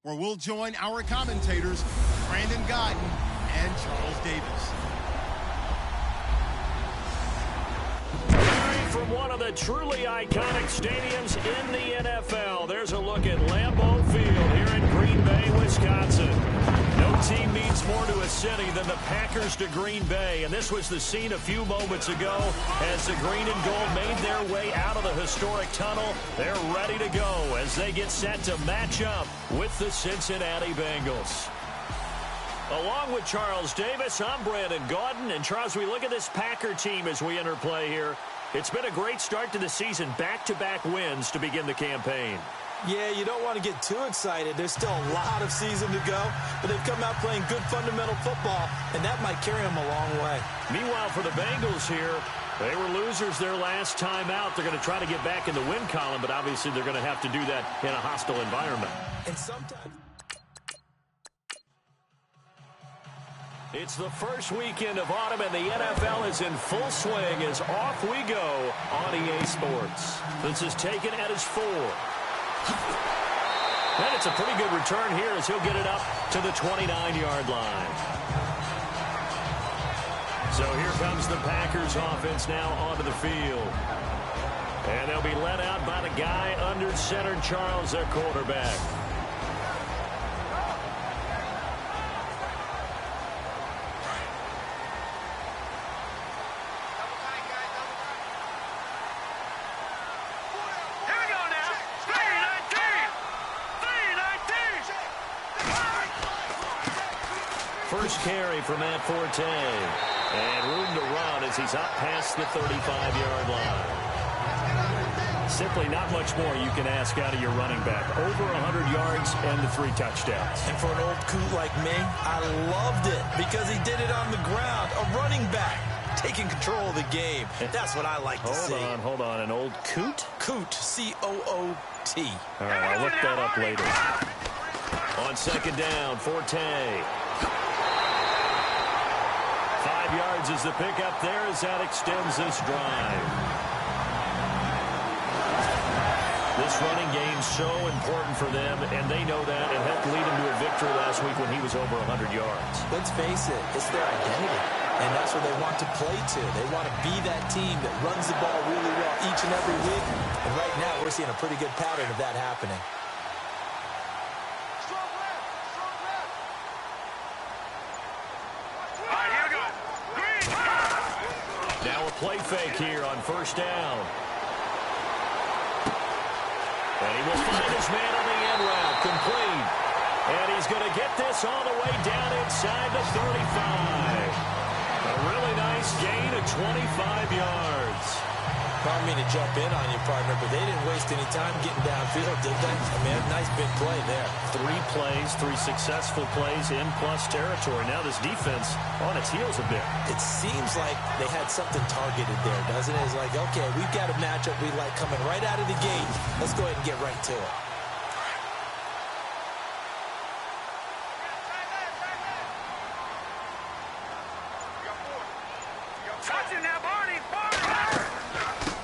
where we'll join our commentators, Brandon Guyton and Charles Davis. From one of the truly iconic stadiums in the NFL, there's a look at Lambeau Field here in Green Bay, Wisconsin. No team means more to a city than the Packers to Green Bay, and this was the scene a few moments ago as the green and gold made their way out of the historic tunnel. They're ready to go as they get set to match up with the Cincinnati Bengals. Along with Charles Davis, I'm Brandon Guyton, and Charles, we look at this Packer team as we enter play here. It's been a great start to the season, back-to-back wins to begin the campaign. Yeah, you don't want to get too excited. There's still a lot of season to go, but they've come out playing good fundamental football, and that might carry them a long way. Meanwhile, for the Bengals here, they were losers their last time out. They're going to try to get back in the win column, but obviously they're going to have to do that in a hostile environment. And sometimes... It's the first weekend of autumn, and the NFL is in full swing as off we go on EA Sports. This is taken at his 4. And it's a pretty good return here as he'll get it up to the 29-yard line. So here comes the Packers offense now onto the field. And they'll be led out by the guy under center, Charles, their quarterback. First carry from Matt Forte. And room to run as he's up past the 35-yard line. Simply not much more you can ask out of your running back. Over 100 yards and the 3 touchdowns. And for an old coot like me, I loved it because he did it on the ground. A running back taking control of the game. That's what I like to see. Hold on. An old coot? Coot, C-O-O-T. All right, I'll look that up later. On second down, Forte. 5 yards is the pickup there as that extends this drive. This running game's so important for them, and they know that. It helped lead them to a victory last week when he was over 100 yards. Let's face it, it's their identity, and that's what they want to play to. They want to be that team that runs the ball really well each and every week, and right now we're seeing a pretty good pattern of that happening. Now a play fake here on first down. And he will find his man on the end route, complete. And he's going to get this all the way down inside the 35. A really nice gain of 25 yards. I don't mean to jump in on you, partner, but they didn't waste any time getting downfield, did they? I mean, a nice big play there. 3 plays, 3 successful plays in plus territory. Now this defense on its heels a bit. It seems like they had something targeted there, doesn't it? It's like, okay, we've got a matchup we like coming right out of the gate. Let's go ahead and get right to it.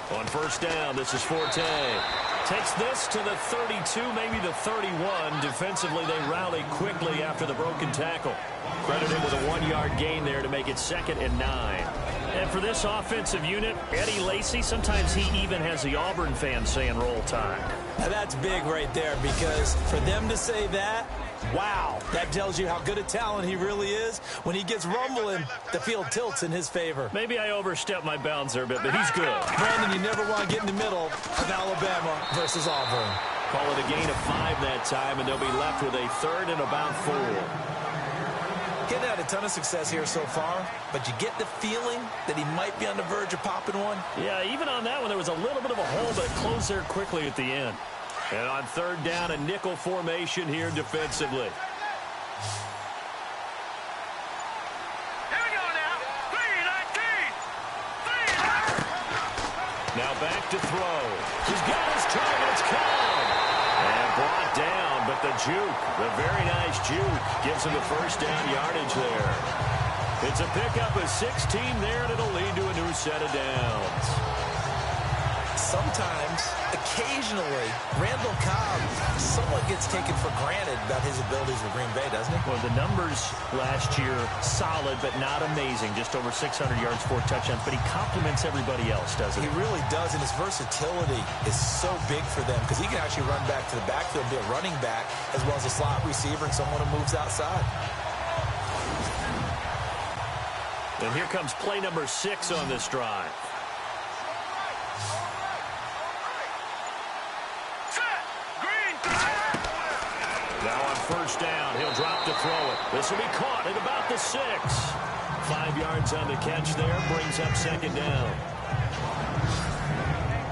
On first down, this is Forte. Takes this to the 32, maybe the 31. Defensively, they rally quickly after the broken tackle. Credited with a 1-yard gain there to make it 2nd and 9. And for this offensive unit, Eddie Lacy, sometimes he even has the Auburn fans saying roll tide. Now that's big right there because for them to say that, wow, that tells you how good a talent he really is. When he gets rumbling, the field tilts in his favor. Maybe I overstepped my bounds there a bit, but he's good. Brandon, you never want to get in the middle of Alabama versus Auburn. Call it a gain of 5 that time, and they'll be left with a 3rd and about 4. Getting had a ton of success here so far, but you get the feeling that he might be on the verge of popping one. Yeah, even on that one, there was a little bit of a hole, but it closed there quickly at the end. And on 3rd down, a nickel formation here defensively. Here we go now. 3-19. Now back to throw. He's got his targets caught. And brought down, but the juke, the very nice juke, gives him the first down yardage there. It's a pickup of 16 there, and it'll lead to a new set of downs. sometimes, occasionally, Randall Cobb somewhat gets taken for granted about his abilities with Green Bay, doesn't he? Well, the numbers last year, solid but not amazing. Just over 600 yards, 4 touchdowns. But he complements everybody else, doesn't he? He really does, and his versatility is so big for them because he can actually run back to the backfield and be a running back as well as a slot receiver and someone who moves outside. And here comes play number 6 on this drive. Now on first down, he'll drop to throw it. This will be caught at about the 6. 5 yards on the catch there, brings up second down.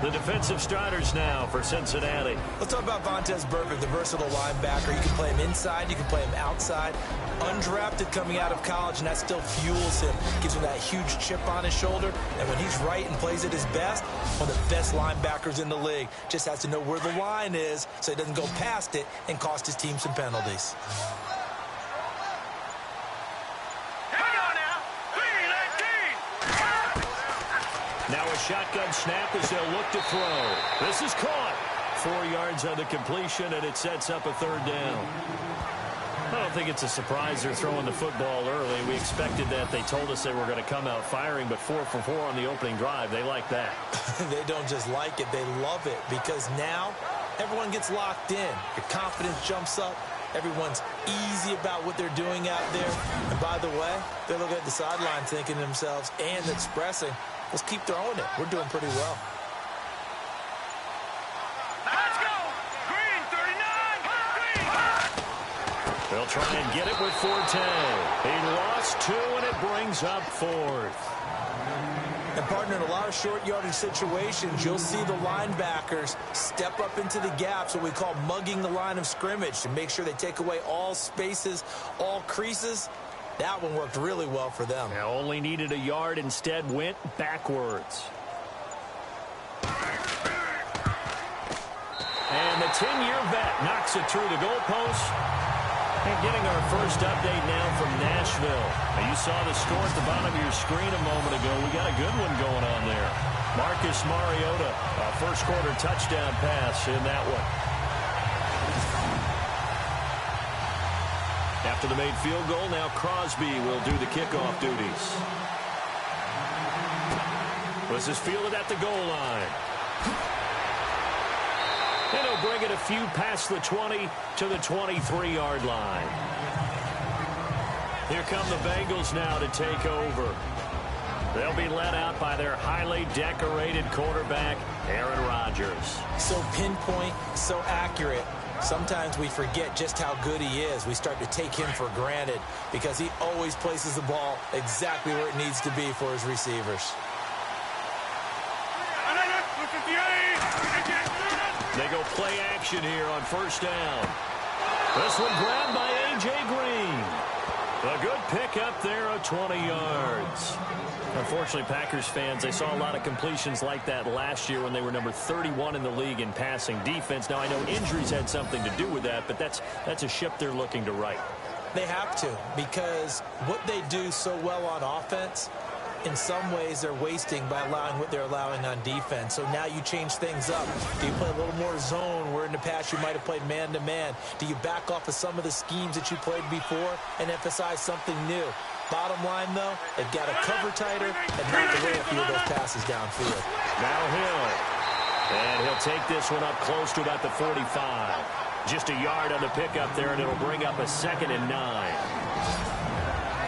The defensive starters now for Cincinnati. Let's talk about Vontaze Burfict, the versatile linebacker. You can play him inside, you can play him outside. Undrafted coming out of college, and that still fuels him. Gives him that huge chip on his shoulder. And when he's right and plays at his best, one of the best linebackers in the league. Just has to know where the line is so he doesn't go past it and cost his team some penalties. Now a shotgun snap as they'll look to throw. This is caught. 4 yards on the completion, and it sets up a third down. I don't think it's a surprise they're throwing the football early. We expected that. They told us they were going to come out firing, but 4 for 4 on the opening drive. They like that. They don't just like it. They love it because now everyone gets locked in. Your confidence jumps up. Everyone's easy about what they're doing out there. And by the way, they're looking at the sideline thinking to themselves and expressing, let's keep throwing it. We're doing pretty well. Let's go! Green, 39! Green! They'll try and get it with Forte. He lost 2, and it brings up 4th. And, partner, in a lot of short yardage situations, you'll see the linebackers step up into the gaps, what we call mugging the line of scrimmage, to make sure they take away all spaces, all creases. That one worked really well for them. Now only needed a yard, instead went backwards. And the 10-year vet knocks it through the goalpost. And getting our first update now from Nashville. Now you saw the score at the bottom of your screen a moment ago. We got a good one going on there. Marcus Mariota, a first-quarter touchdown pass in that one. After the made field goal, now Crosby will do the kickoff duties. This is fielded at the goal line. And he'll bring it a few past the 20 to the 23-yard line. Here come the Bengals now to take over. They'll be led out by their highly decorated quarterback, Aaron Rodgers. So pinpoint, so accurate. Sometimes we forget just how good he is. We start to take him for granted because he always places the ball exactly where it needs to be for his receivers. They go play action here on first down. This one grabbed by A.J. Green. A good pickup there of 20 yards. Unfortunately, Packers fans, they saw a lot of completions like that last year when they were number 31 in the league in passing defense. Now, I know injuries had something to do with that, but that's a ship they're looking to right. They have to, because what they do so well on offense, in some ways they're wasting by allowing what they're allowing on defense. So now you change things up. Do you play a little more zone where in the past you might have played man-to-man? Do you back off of some of the schemes that you played before and emphasize something new? Bottom line, though, they've got to cover tighter and knock away a few of those passes downfield. Now Hill. And he'll take this one up close to about the 45. Just a yard on the pickup there, and it'll bring up a 2nd and 9.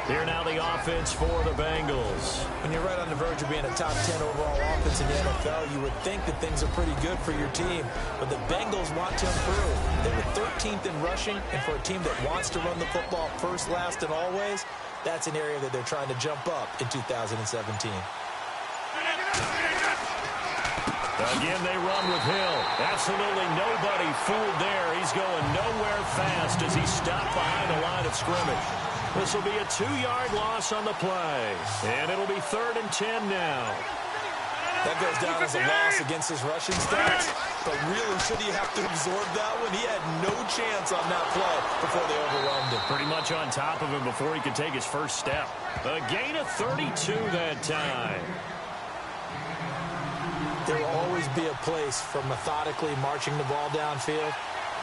Here now the offense for the Bengals. When you're right on the verge of being a top 10 overall offense in the NFL, you would think that things are pretty good for your team. But the Bengals want to improve. They were 13th in rushing, and for a team that wants to run the football first, last, and always, that's an area that they're trying to jump up in 2017. Again, they run with Hill. Absolutely nobody fooled there. He's going nowhere fast as he stopped behind the line of scrimmage. This will be a 2-yard loss on the play. And it'll be 3rd and 10 now. That goes down as a loss against his rushing stats. But really, should he have to absorb that one? He had no chance on that play before they overwhelmed him. Pretty much on top of him before he could take his first step. A gain of 32 that time. There will always be a place for methodically marching the ball downfield.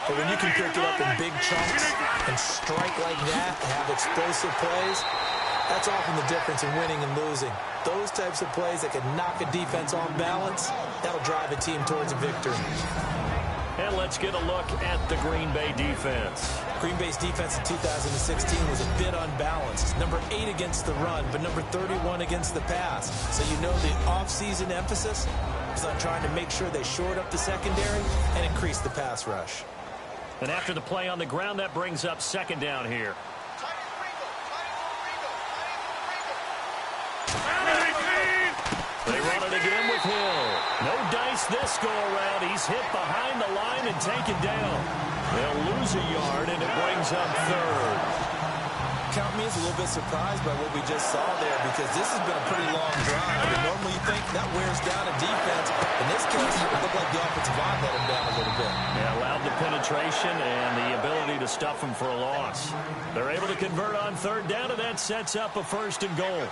But when you can pick it up in big chunks and strike like that, have explosive plays, that's often the difference in winning and losing. Those types of plays that can knock a defense off balance, that'll drive a team towards a victory. And let's get a look at the Green Bay defense. Green Bay's defense in 2016 was a bit unbalanced. Number 8 against the run, but number 31 against the pass. So you know the offseason emphasis is on trying to make sure they shored up the secondary and increase the pass rush. And after the play on the ground, that brings up second down here. They run it again with Hill. No dice this go-around. He's hit behind the line and taken down. They'll lose a yard, and it brings up third. Count me as a little bit surprised by what we just saw there, because this has been a pretty long drive. And normally you think that wears down a defense. In this case, it looked like the offensive line let him down a little bit. Yeah, allowed the penetration and the ability to stuff him for a loss. They're able to convert on third down, and that sets up a first and goal.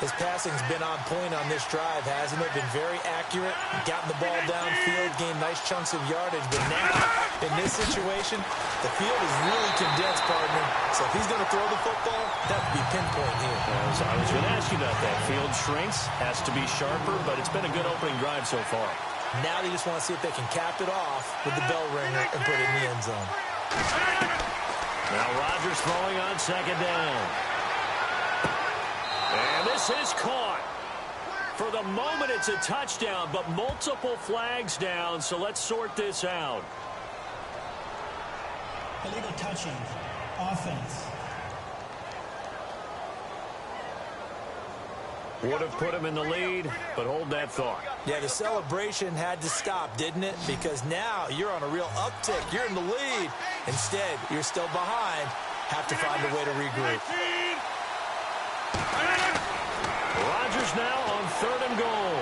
His passing's been on point on this drive, hasn't it? Been very accurate, gotten the ball downfield, gained nice chunks of yardage. But now, in this situation, the field is really condensed, partner. So if he's going to throw the football, that would be pinpoint here. So I was going to ask you about that. Field shrinks, has to be sharper, but it's been a good opening drive so far. Now they just want to see if they can cap it off with the bell ringer and put it in the end zone. Now Rodgers throwing on second down. And this is caught. For the moment, it's a touchdown, but multiple flags down, so let's sort this out. Illegal touching. Offense. Would have put him in the lead, but hold that thought. Yeah, the celebration had to stop, didn't it? Because now you're on a real uptick. You're in the lead. Instead, you're still behind. Have to find a way to regroup. Rodgers now on third and goal.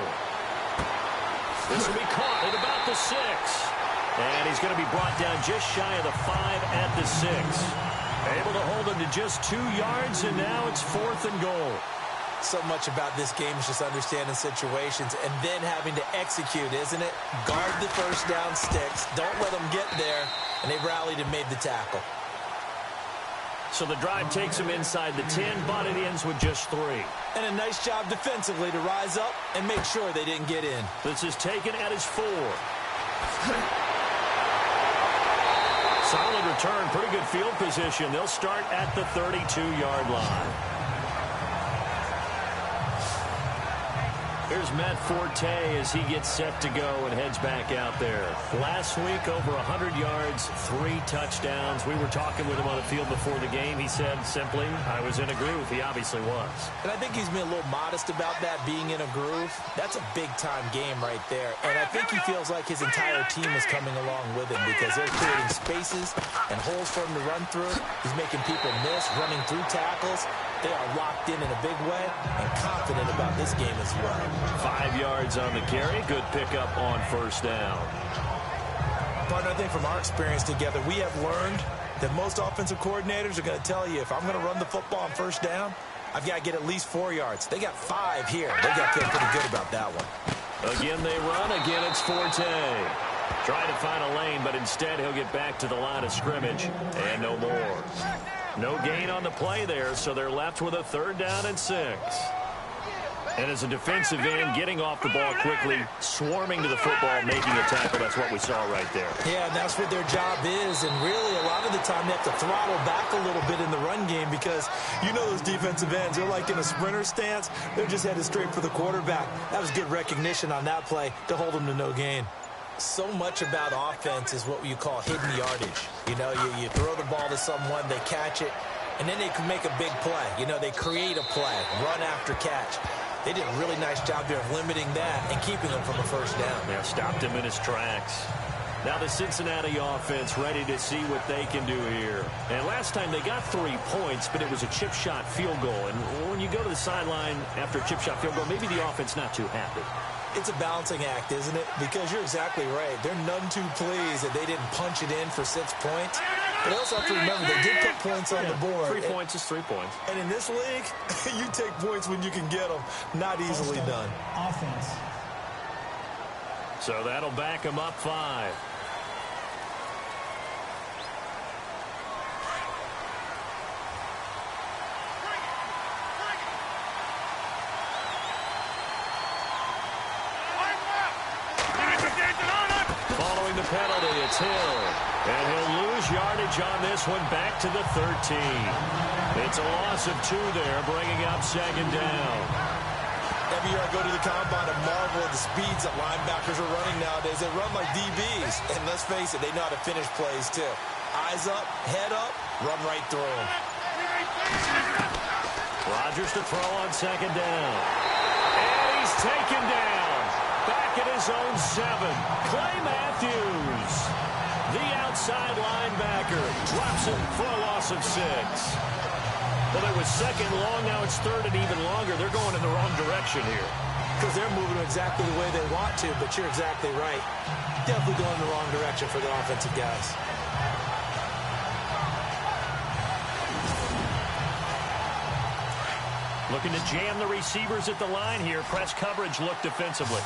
This will be caught at about the 6. And he's going to be brought down just shy of the 5 at the 6. Able to hold him to just 2 yards, and now it's fourth and goal. So much about this game is just understanding situations and then having to execute, isn't it? Guard the first down sticks. Don't let them get there. And they rallied and made the tackle. So the drive takes him inside the 10, but it ends with just 3. And a nice job defensively to rise up and make sure they didn't get in. This is taken at his 4. Solid return, pretty good field position. They'll start at the 32-yard line. Here's Matt Forte as he gets set to go and heads back out there. Last week, over 100 yards, 3 touchdowns. We were talking with him on the field before the game. He said simply, I was in a groove. He obviously was. And I think he's been a little modest about that, being in a groove. That's a big-time game right there. And I think he feels like his entire team is coming along with him because they're creating spaces and holes for him to run through. He's making people miss, running through tackles. They are locked in a big way and confident about this game as well. 5 yards on the carry. Good pickup on first down. Partner, I think from our experience together, we have learned that most offensive coordinators are going to tell you, if I'm going to run the football on first down, I've got to get at least 4 yards. They got 5 here. They got to feel pretty good about that one. Again, they run. Again, it's Forte. Trying to find a lane, but instead he'll get back to the line of scrimmage. And no more. No gain on the play there, so they're left with a third down and 6. And as a defensive end, getting off the ball quickly, swarming to the football, making a tackle, that's what we saw right there. Yeah, and that's what their job is. And really, a lot of the time, they have to throttle back a little bit in the run game because you know those defensive ends, they're like in a sprinter stance. They're just headed straight for the quarterback. That was good recognition on that play to hold them to no gain. So much about offense is what you call hidden yardage. You know, you throw the ball to someone, they catch it, and then they can make a big play. You know, they create a play, run after catch. They did a really nice job there of limiting that and keeping them from a first down. Yeah, stopped him in his tracks. Now the Cincinnati offense ready to see what they can do here. And last time they got 3 points, but it was a chip shot field goal. And when you go to the sideline after a chip shot field goal, maybe the offense not too happy. It's a balancing act, isn't it? Because you're exactly right. They're none too pleased that they didn't punch it in for 6 points. But also have to remember they did put points on the board. 3 points is 3 points. And in this league, you take points when you can get them. Not easily done. Offense. So that'll back him up 5. Following the penalty, it's Hill. And he'll lose yardage on this one back to the 13. It's a loss of 2 there, bringing up 2nd down. Every year I go to the combine and marvel at the speeds that linebackers are running nowadays. They run like DBs. And let's face it, they know how to finish plays too. Eyes up, head up, run right through them. Rodgers to throw on 2nd down. And he's taken down. Back at his own 7. Clay Matthews, the outside linebacker, drops it for a loss of 6. Well, it was 2nd long. Now it's 3rd and even longer. They're going in the wrong direction here. Because they're moving exactly the way they want to, but you're exactly right. Definitely going in the wrong direction for the offensive guys. Looking to jam the receivers at the line here. Press coverage look defensively.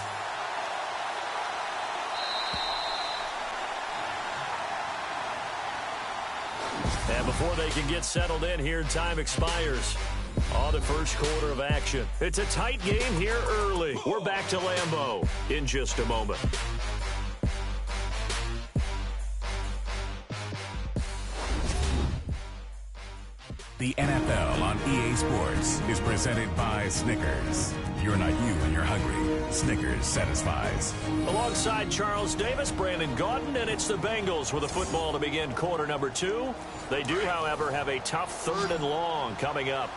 And before they can get settled in here, time expires on the first quarter of action. It's a tight game here early. We're back to Lambeau in just a moment. The NFL on EA Sports is presented by Snickers. You're not you when you're hungry. Snickers satisfies. Alongside Charles Davis, Brandon Gaudin, and it's the Bengals with a football to begin quarter number 2. They do, however, have a tough 3rd and long coming up.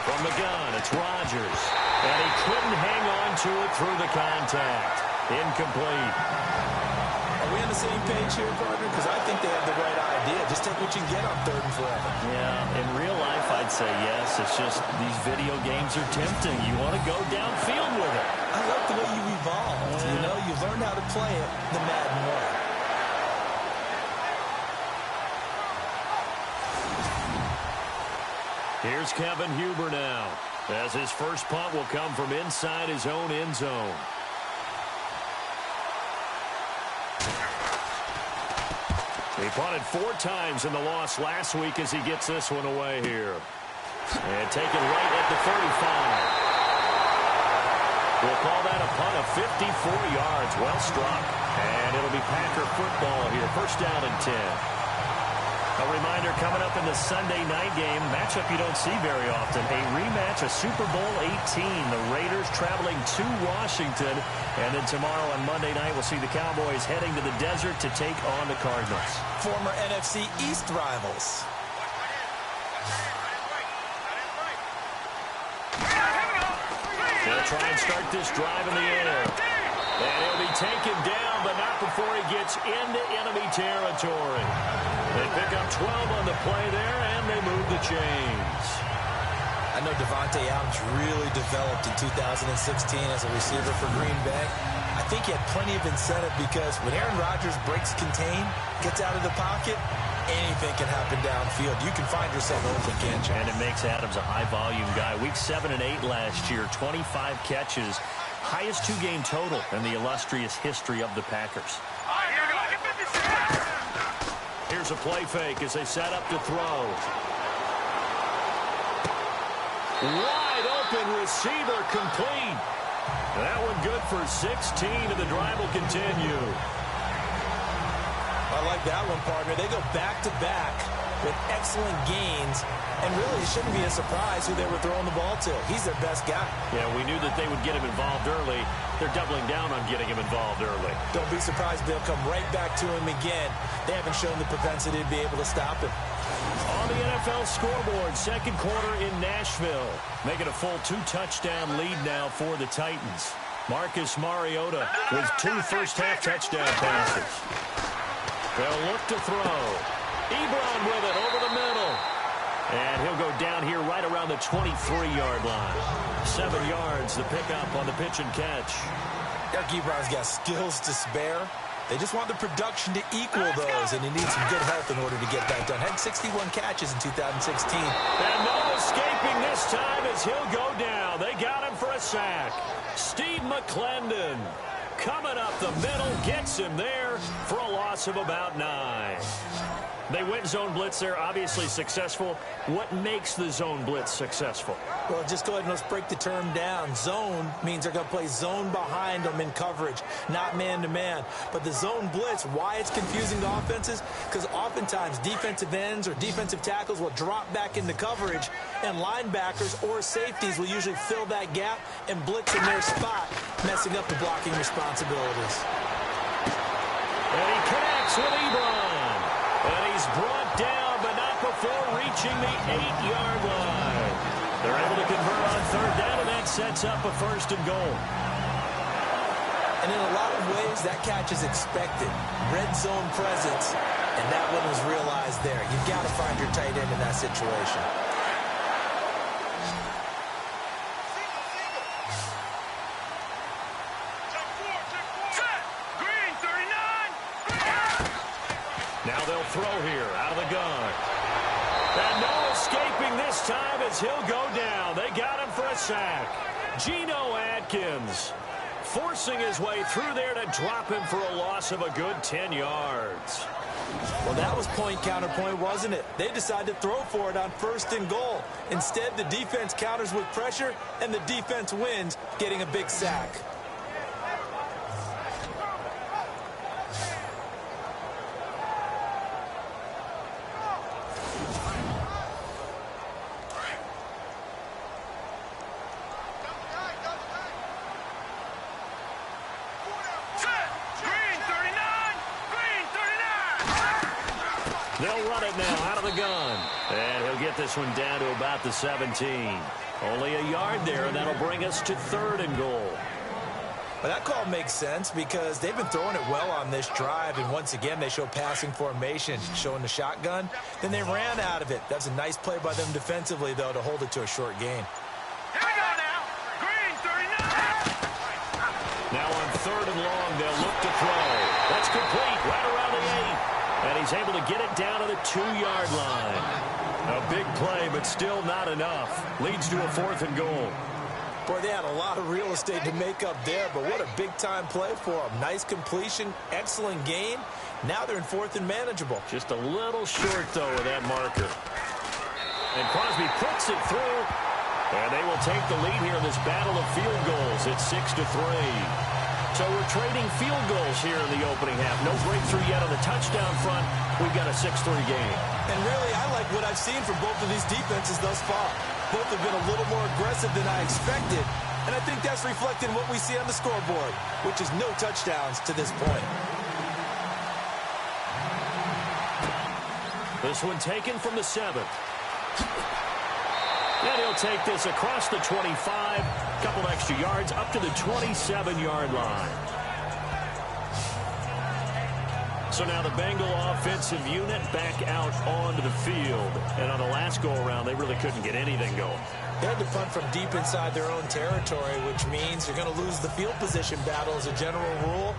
From the gun, it's Rodgers. And he couldn't hang on to it through the contact. Incomplete. Are we on the same page here, partner? Because I think they have the right idea. Just take what you can get on 3rd and 4. Yeah, in real life, I'd say yes. It's just these video games are tempting. You want to go downfield with it. I like the way you evolved. You know, you learned how to play it the Madden way. Here's Kevin Huber now, as his first punt will come from inside his own end zone. He punted 4 times in the loss last week as he gets this one away here. And taken right at the 35. We'll call that a punt of 54 yards. Well struck. And it'll be Packer football here. First down and 10. A reminder coming up in the Sunday night game, matchup you don't see very often, a rematch of Super Bowl 18. The Raiders traveling to Washington, and then tomorrow on Monday night we'll see the Cowboys heading to the desert to take on the Cardinals. Former NFC East rivals. They'll try and start this drive in the air. And he'll be taken down, but not before he gets into enemy territory. They pick up 12 on the play there, and they move the chains. I know Devontae Adams really developed in 2016 as a receiver for Green Bay. I think he had plenty of incentive because when Aaron Rodgers breaks contain, gets out of the pocket, anything can happen downfield. You can find yourself open, can't you? And it makes Adams a high-volume guy. Week 7 and 8 last year, 25 catches. Highest 2-game total in the illustrious history of the Packers. Here's a play fake as they set up to throw. Wide open receiver complete. That one good for 16, and the drive will continue. I like that one, partner. They go back-to-back with excellent gains, and really it shouldn't be a surprise who they were throwing the ball to. He's their best guy. Yeah, we knew that they would get him involved early. They're doubling down on getting him involved early. Don't be surprised they'll come right back to him again. They haven't shown the propensity to be able to stop him. On the NFL scoreboard, second quarter in Nashville, making a full 2-touchdown lead now for the Titans. Marcus Mariota with 2 first-half touchdown passes. They'll look to throw. Ebron with it over the middle. And he'll go down here right around the 23-yard line. 7 yards, the pickup on the pitch and catch. Eric Ebron's got skills to spare. They just want the production to equal those, and he needs some good help in order to get that done. Had 61 catches in 2016. And no escaping this time as he'll go down. They got him for a sack. Steve McClendon coming up the middle, gets him there for a loss of about 9. They went zone blitz there, obviously successful. What makes the zone blitz successful? Well, just go ahead and let's break the term down. Zone means they're going to play zone behind them in coverage, not man-to-man. But the zone blitz, why it's confusing to offenses? Because oftentimes defensive ends or defensive tackles will drop back into coverage, and linebackers or safeties will usually fill that gap and blitz in their spot, messing up the blocking responsibilities. And he connects with Ebron. And he's brought down, but not before reaching the 8-yard line. They're able to convert on third down, and that sets up a 1st and goal. And in a lot of ways, that catch is expected. Red zone presence, and that one was realized there. You've got to find your tight end in that situation. Now they'll throw here out of the gun. And no escaping this time as he'll go down. They got him for a sack. Geno Atkins forcing his way through there to drop him for a loss of a good 10 yards. Well, that was point counterpoint, wasn't it? They decided to throw for it on 1st and goal. Instead, the defense counters with pressure, and the defense wins, getting a big sack. They'll run it now out of the gun. And he'll get this one down to about the 17. Only a yard there, and that'll bring us to 3rd and goal. But that call makes sense because they've been throwing it well on this drive, and once again they show passing formation, showing the shotgun. Then they ran out of it. That's a nice play by them defensively, though, to hold it to a short gain. Here we go now. Green 39. Now on 3rd and long, they'll look to throw. That's complete right around the 8. And he's able to get it down to the 2-yard line. A big play, but still not enough. Leads to a 4th and goal. Boy, they had a lot of real estate to make up there, but what a big-time play for them. Nice completion, excellent gain. Now they're in 4th and manageable. Just a little short, though, with that marker. And Crosby puts it through. And they will take the lead here in this battle of field goals. It's 6-3. So we're trading field goals here in the opening half. No breakthrough yet on the touchdown front. We've got a 6-3 game. And really, I like what I've seen from both of these defenses thus far. Both have been a little more aggressive than I expected. And I think that's reflected in what we see on the scoreboard, which is no touchdowns to this point. This one taken from the 7. And he'll take this across the 25, couple extra yards up to the 27-yard line. So now the Bengal offensive unit back out onto the field. And on the last go-around, they really couldn't get anything going. They had to punt from deep inside their own territory, which means they're going to lose the field position battle as a general rule.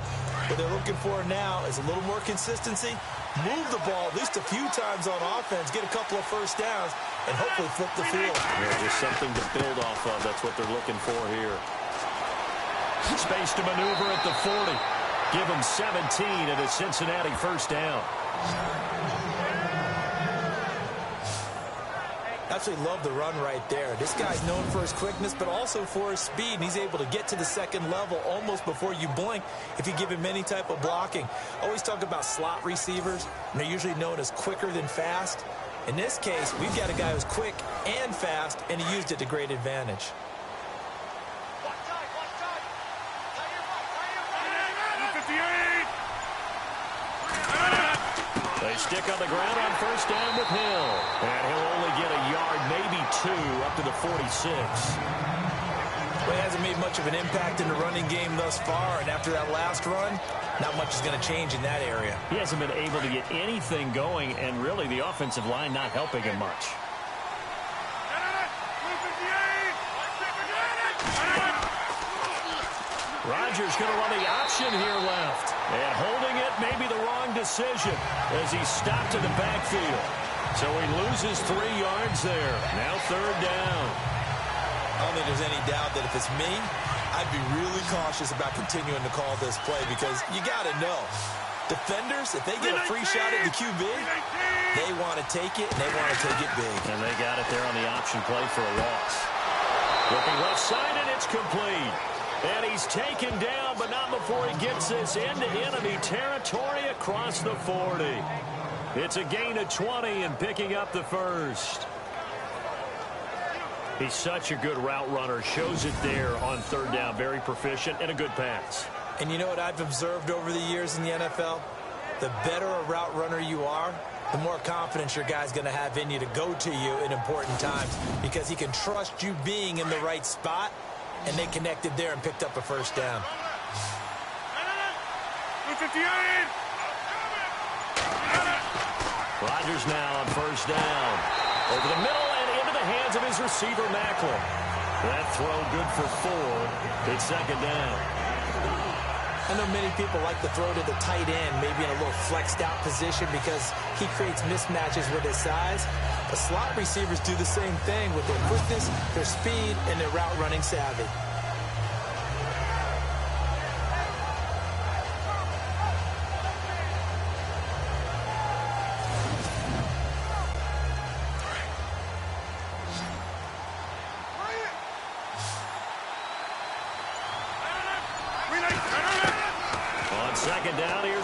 What they're looking for now is a little more consistency, move the ball at least a few times on offense, get a couple of first downs, and hopefully flip the field. Yeah, just something to build off of. That's what they're looking for here. Space to maneuver at the 40. Give them 17 at a Cincinnati first down. Absolutely love the run right there. This guy's known for his quickness, but also for his speed. And he's able to get to the second level almost before you blink if you give him any type of blocking. Always talk about slot receivers, and they're usually known as quicker than fast. In this case, we've got a guy who's quick and fast, and he used it to great advantage. They stick on the ground on first down with Hill. And he'll only get a yard, maybe 2, up to the 46. Well, he hasn't made much of an impact in the running game thus far, and after that last run, not much is going to change in that area. He hasn't been able to get anything going, and really the offensive line not helping him much. Rodgers going to run the option here left. And holding it may be the wrong decision as he stopped in the backfield. So he loses 3 yards there. Now 3rd down. I don't think there's any doubt that if it's me, I'd be really cautious about continuing to call this play because you got to know. Defenders, if they get a free shot at the QB, they want to take it, and they want to take it big. And they got it there on the option play for a loss. Looking left side, and it's complete. And he's taken down, but not before he gets this into enemy territory across the 40. It's a gain of 20 and picking up the first. He's such a good route runner. Shows it there on 3rd down. Very proficient and a good pass. And you know what I've observed over the years in the NFL? The better a route runner you are, the more confidence your guy's going to have in you to go to you in important times because he can trust you being in the right spot, and they connected there and picked up a first down. Rodgers now on 1st down. Over the middle and into the hands of his receiver, Macklin. That throw good for 4. It's 2nd down. I know many people like to throw to the tight end, maybe in a little flexed out position because he creates mismatches with his size. But slot receivers do the same thing with their quickness, their speed, and their route running savvy.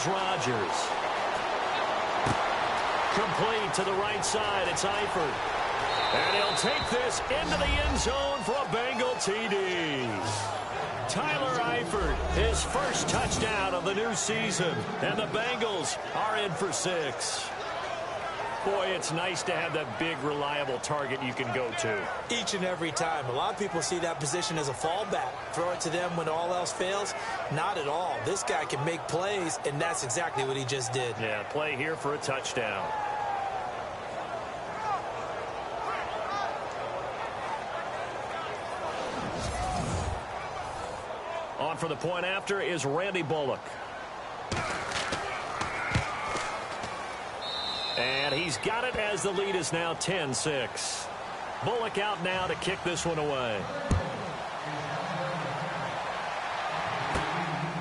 Rodgers. Complete to the right side. It's Eifert. And he'll take this into the end zone for a Bengal TD. Tyler Eifert, his first touchdown of the new season. And the Bengals are in for 6. Boy, it's nice to have that big, reliable target you can go to. Each and every time. A lot of people see that position as a fallback. Throw it to them when all else fails. Not at all. This guy can make plays, and that's exactly what he just did. Yeah, play here for a touchdown. On for the point after is Randy Bullock. And he's got it as the lead is now 10-6. Bullock out now to kick this one away.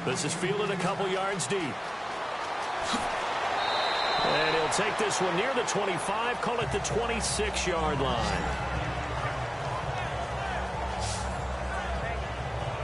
This is fielded a couple yards deep. And he'll take this one near the 25, call it the 26-yard line.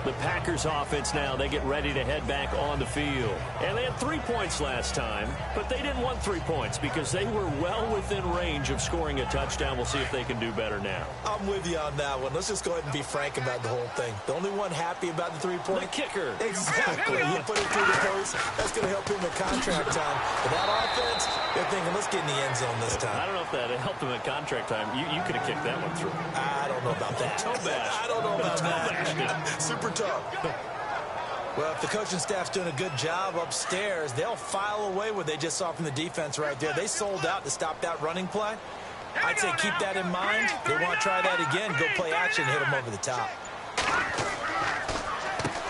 The Packers offense now, they get ready to head back on the field. And they had 3 points last time, but they didn't want 3 points because they were well within range of scoring a touchdown. We'll see if they can do better now. I'm with you on that one. Let's just go ahead and be frank about the whole thing. The only one happy about the 3-point? The kicker. Exactly. You put it through the post. That's going to help him with contract time. But that offense, they're thinking, let's get in the end zone this time. I don't know if that helped him at contract time. You could have kicked that one through. I don't know about that. Toe bash. I don't know about that. Super tough. Well, if the coaching staff's doing a good job upstairs, they'll file away what they just saw from the defense right there. They sold out to stop that running play. I'd say keep that in mind. They want to try that again, go play action, hit them over the top.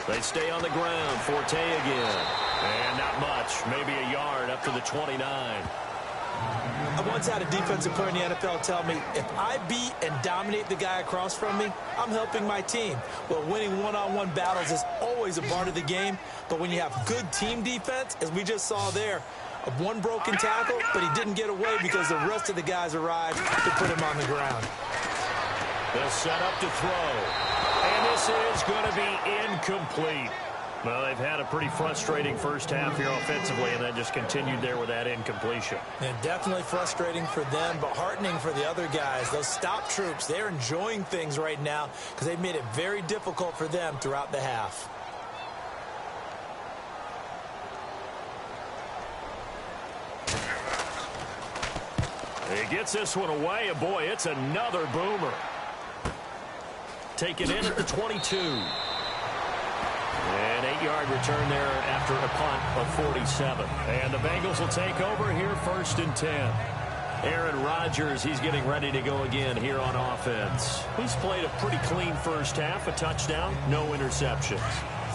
They stay on the ground. Forte again. And not much. Maybe a yard up to the 29. I once had a defensive player in the NFL tell me, if I beat and dominate the guy across from me, I'm helping my team. Well, winning one-on-one battles is always a part of the game, but when you have good team defense, as we just saw there, one broken tackle, but he didn't get away because the rest of the guys arrived to put him on the ground. They'll set up to throw. And this is going to be incomplete. Well, they've had a pretty frustrating first half here offensively, and then just continued there with that incompletion. And definitely frustrating for them, but heartening for the other guys. Those stop troops, they're enjoying things right now because they've made it very difficult for them throughout the half. He gets this one away, and boy, it's another boomer. Taken in at the 22. An 8-yard return there after a punt of 47. And the Bengals will take over here 1st and 10. Aaron Rodgers, he's getting ready to go again here on offense. He's played a pretty clean first half, a touchdown, no interceptions.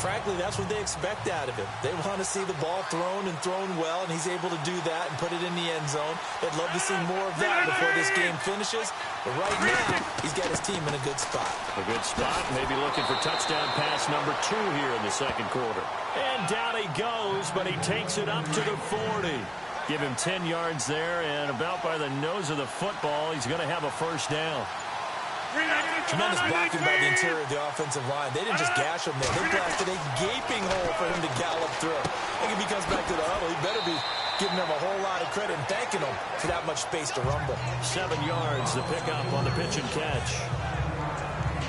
frankly, that's what they expect out of him. They want to see the ball thrown and thrown well, and he's able to do that and put it in the end zone. They'd love to see more of that before this game finishes. But right now, he's got his team in a good spot. A good spot, maybe looking for touchdown pass number 2 here in the second quarter. And down he goes, but he takes it up to the 40. Give him 10 yards there, and about by the nose of the football, he's going to have a first down. Tremendous blocking by the interior of the offensive line. They didn't just gash him there. They blasted a gaping hole for him to gallop through. I think if he comes back to the huddle, he better be giving them a whole lot of credit and thanking them for that much space to rumble. 7 yards, the pickup on the pitch and catch.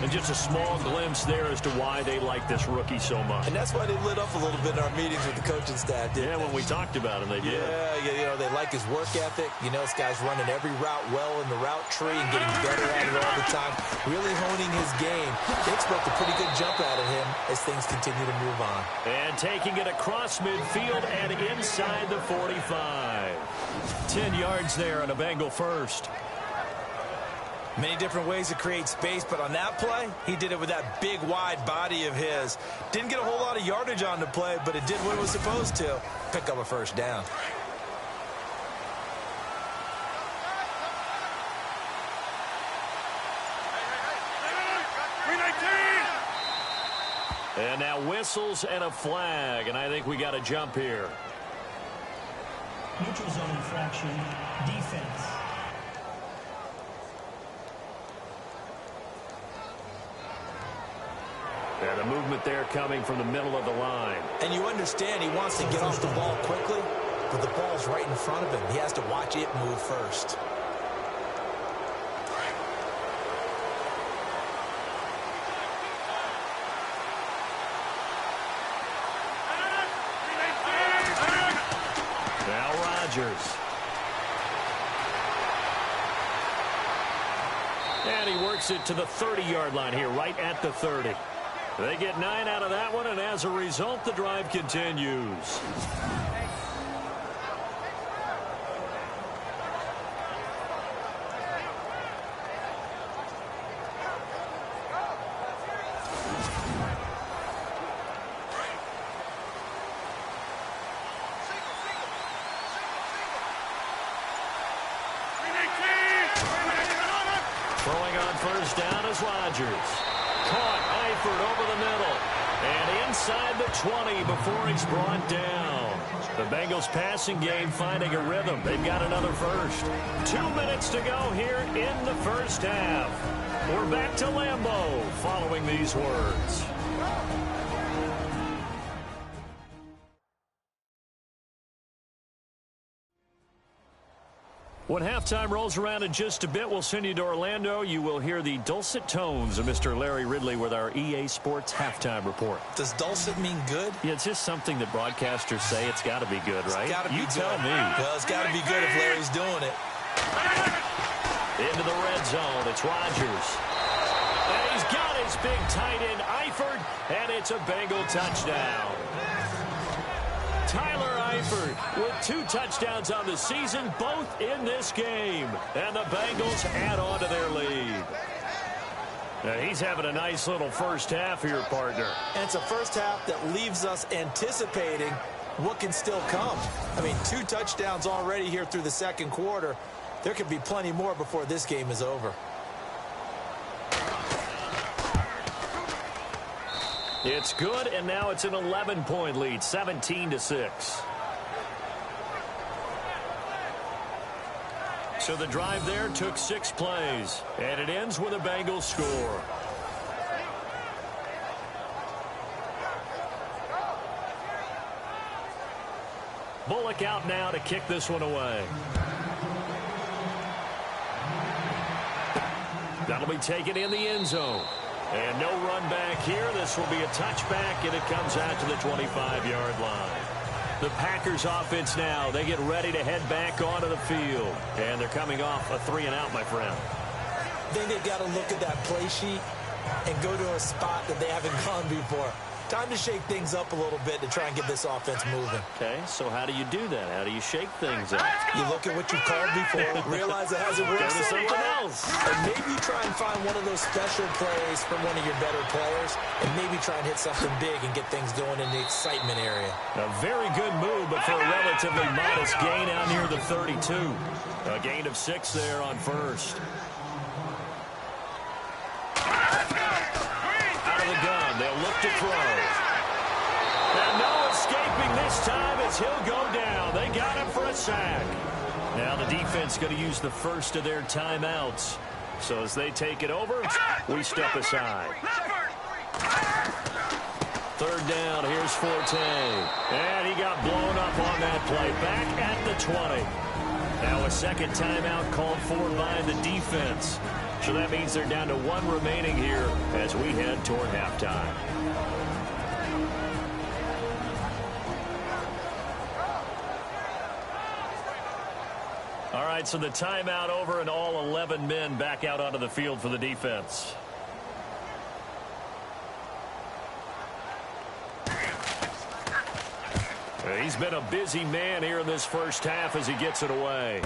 And just a small glimpse there as to why they like this rookie so much. And that's why they lit up a little bit in our meetings with the coaching staff, didn't they? When we talked about him, they did. Yeah, they like his work ethic. You know, this guy's running every route well in the route tree and getting better at it all the time, really honing his game. They expect a pretty good jump out of him as things continue to move on. And taking it across midfield and inside the 45. 10 yards there on a Bengal first. Many different ways to create space, but on that play, he did it with that big, wide body of his. Didn't get a whole lot of yardage on the play, but it did what it was supposed to. Pick up a first down. And now whistles and a flag, and I think we got a jump here. Neutral zone infraction, defense. And a movement there coming from the middle of the line. And you understand he wants to get off the ball quickly, but the ball's right in front of him. He has to watch it move first. Now Rodgers. And he works it to the 30-yard line here, right at the 30. They get 9 out of that one, and as a result, the drive continues. Throwing on first down is Rodgers. Caught Eifert over the middle. And inside the 20 before he's brought down. The Bengals passing game finding a rhythm. They've got another first. 2 minutes to go here in the first half. We're back to Lambeau following these words. When halftime rolls around in just a bit, we'll send you to Orlando. You will hear the dulcet tones of Mr. Larry Ridley with our EA Sports halftime report. Does dulcet mean good? Yeah, it's just something that broadcasters say. It's got to be good, right? It's got to be you good. tell me. Well, it's got to be good if Larry's doing it. Into the red zone. It's Rodgers. And he's got his big tight end, Eifert, and it's a Bengal touchdown. Tyler Eifert with 2 touchdowns on the season, both in this game. And the Bengals add on to their lead. Now he's having a nice little first half here, partner. And it's a first half that leaves us anticipating what can still come. I mean, 2 touchdowns already here through the second quarter. There could be plenty more before this game is over. It's good, and now it's an 11-point lead, 17-6. So the drive there took 6 plays, and it ends with a Bengals score. Bullock out now to kick this one away. That'll be taken in the end zone. And no run back here. This will be a touchback, and it comes out to the 25-yard line. The Packers offense now, they get ready to head back onto the field. And they're coming off a 3-and-out, my friend. I think they've got to look at that play sheet and go to a spot that they haven't gone before. Time to shake things up a little bit to try and get this offense moving. Okay, so how do you do that? How do you shake things up? You look at what you called before, realize it hasn't worked Go to so something well, else. and maybe you try and find one of those special plays from one of your better players, and maybe try and hit something big and get things going in the excitement area. A very good move, but for a relatively modest gain out near the 32. A gain of 6 there on first. Out of the gun, they'll look to throw. And no escaping this time as he'll go down. They got him for a sack. Now the defense going to use the first of their timeouts. So as they take it over, we step aside. Third down, here's Forte. And he got blown up on that play. Back at the 20. Now a second timeout called for by the defense. So that means they're down to 1 remaining here as we head toward halftime. All right, so the timeout over and all 11 men back out onto the field for the defense. He's been a busy man here in this first half as he gets it away.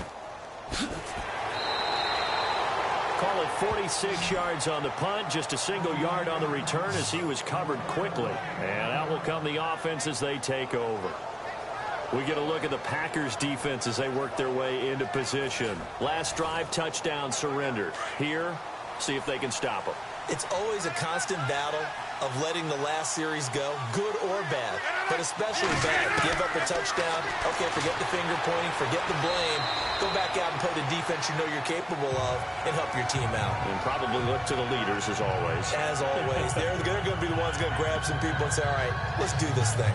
Call it 46 yards on the punt, just a single yard on the return as he was covered quickly. And out will come the offense as they take over. We get a look at the Packers defense as they work their way into position. Last drive, touchdown, surrendered. Here, see if they can stop them. It's always a constant battle of letting the last series go, good or bad, but especially bad. Give up a touchdown. Okay, forget the finger pointing, forget the blame. Go back out and play the defense you know you're capable of and help your team out. And probably look to the leaders as always. As always. They're going to be the ones going to grab some people and say, all right, let's do this thing.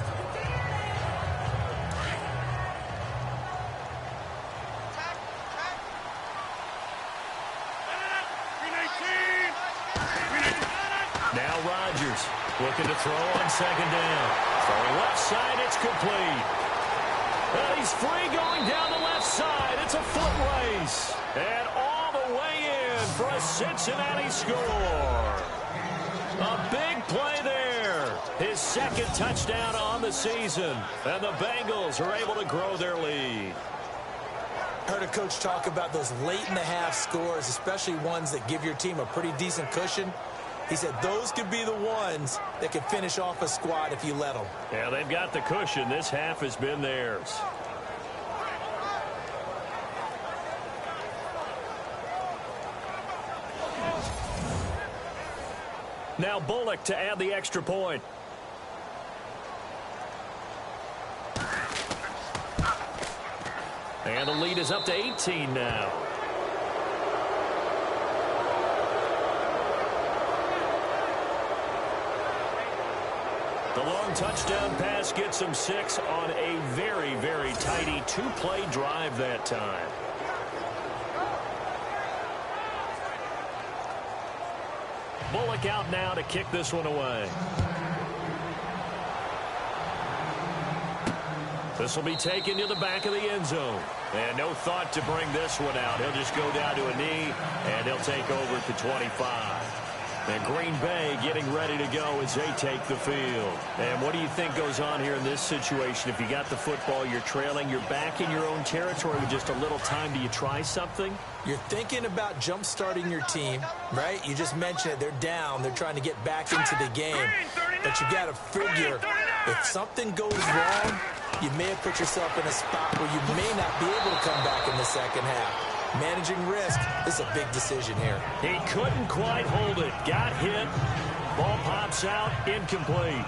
Looking to throw on second down. Throwing left side, it's complete. And he's free going down the left side. It's a foot race. And all the way in for a Cincinnati score. A big play there. His second touchdown on the season. And the Bengals are able to grow their lead. Heard a coach talk about those late in the half scores, especially ones that give your team a pretty decent cushion. He said those could be the ones that can finish off a squad if you let them. Yeah, they've got the cushion. This half has been theirs. Now Bullock to add the extra point. And the lead is up to 18 now. The long touchdown pass gets him 6 on a very, very tidy 2-play drive that time. Bullock out now to kick this one away. This will be taken to the back of the end zone. And no thought to bring this one out. He'll just go down to a knee, and he'll take over at the 25. And Green Bay getting ready to go as they take the field. And what do you think goes on here in this situation? If you got the football, you're trailing, you're back in your own territory with just a little time. Do you try something? You're thinking about jump-starting your team, right? You just mentioned it. They're down. They're trying to get back into the game. But you got to figure if something goes wrong, you may have put yourself in a spot where you may not be able to come back in the second half. Managing risk is a big decision here. He couldn't quite hold it. Got hit. Ball pops out. Incomplete.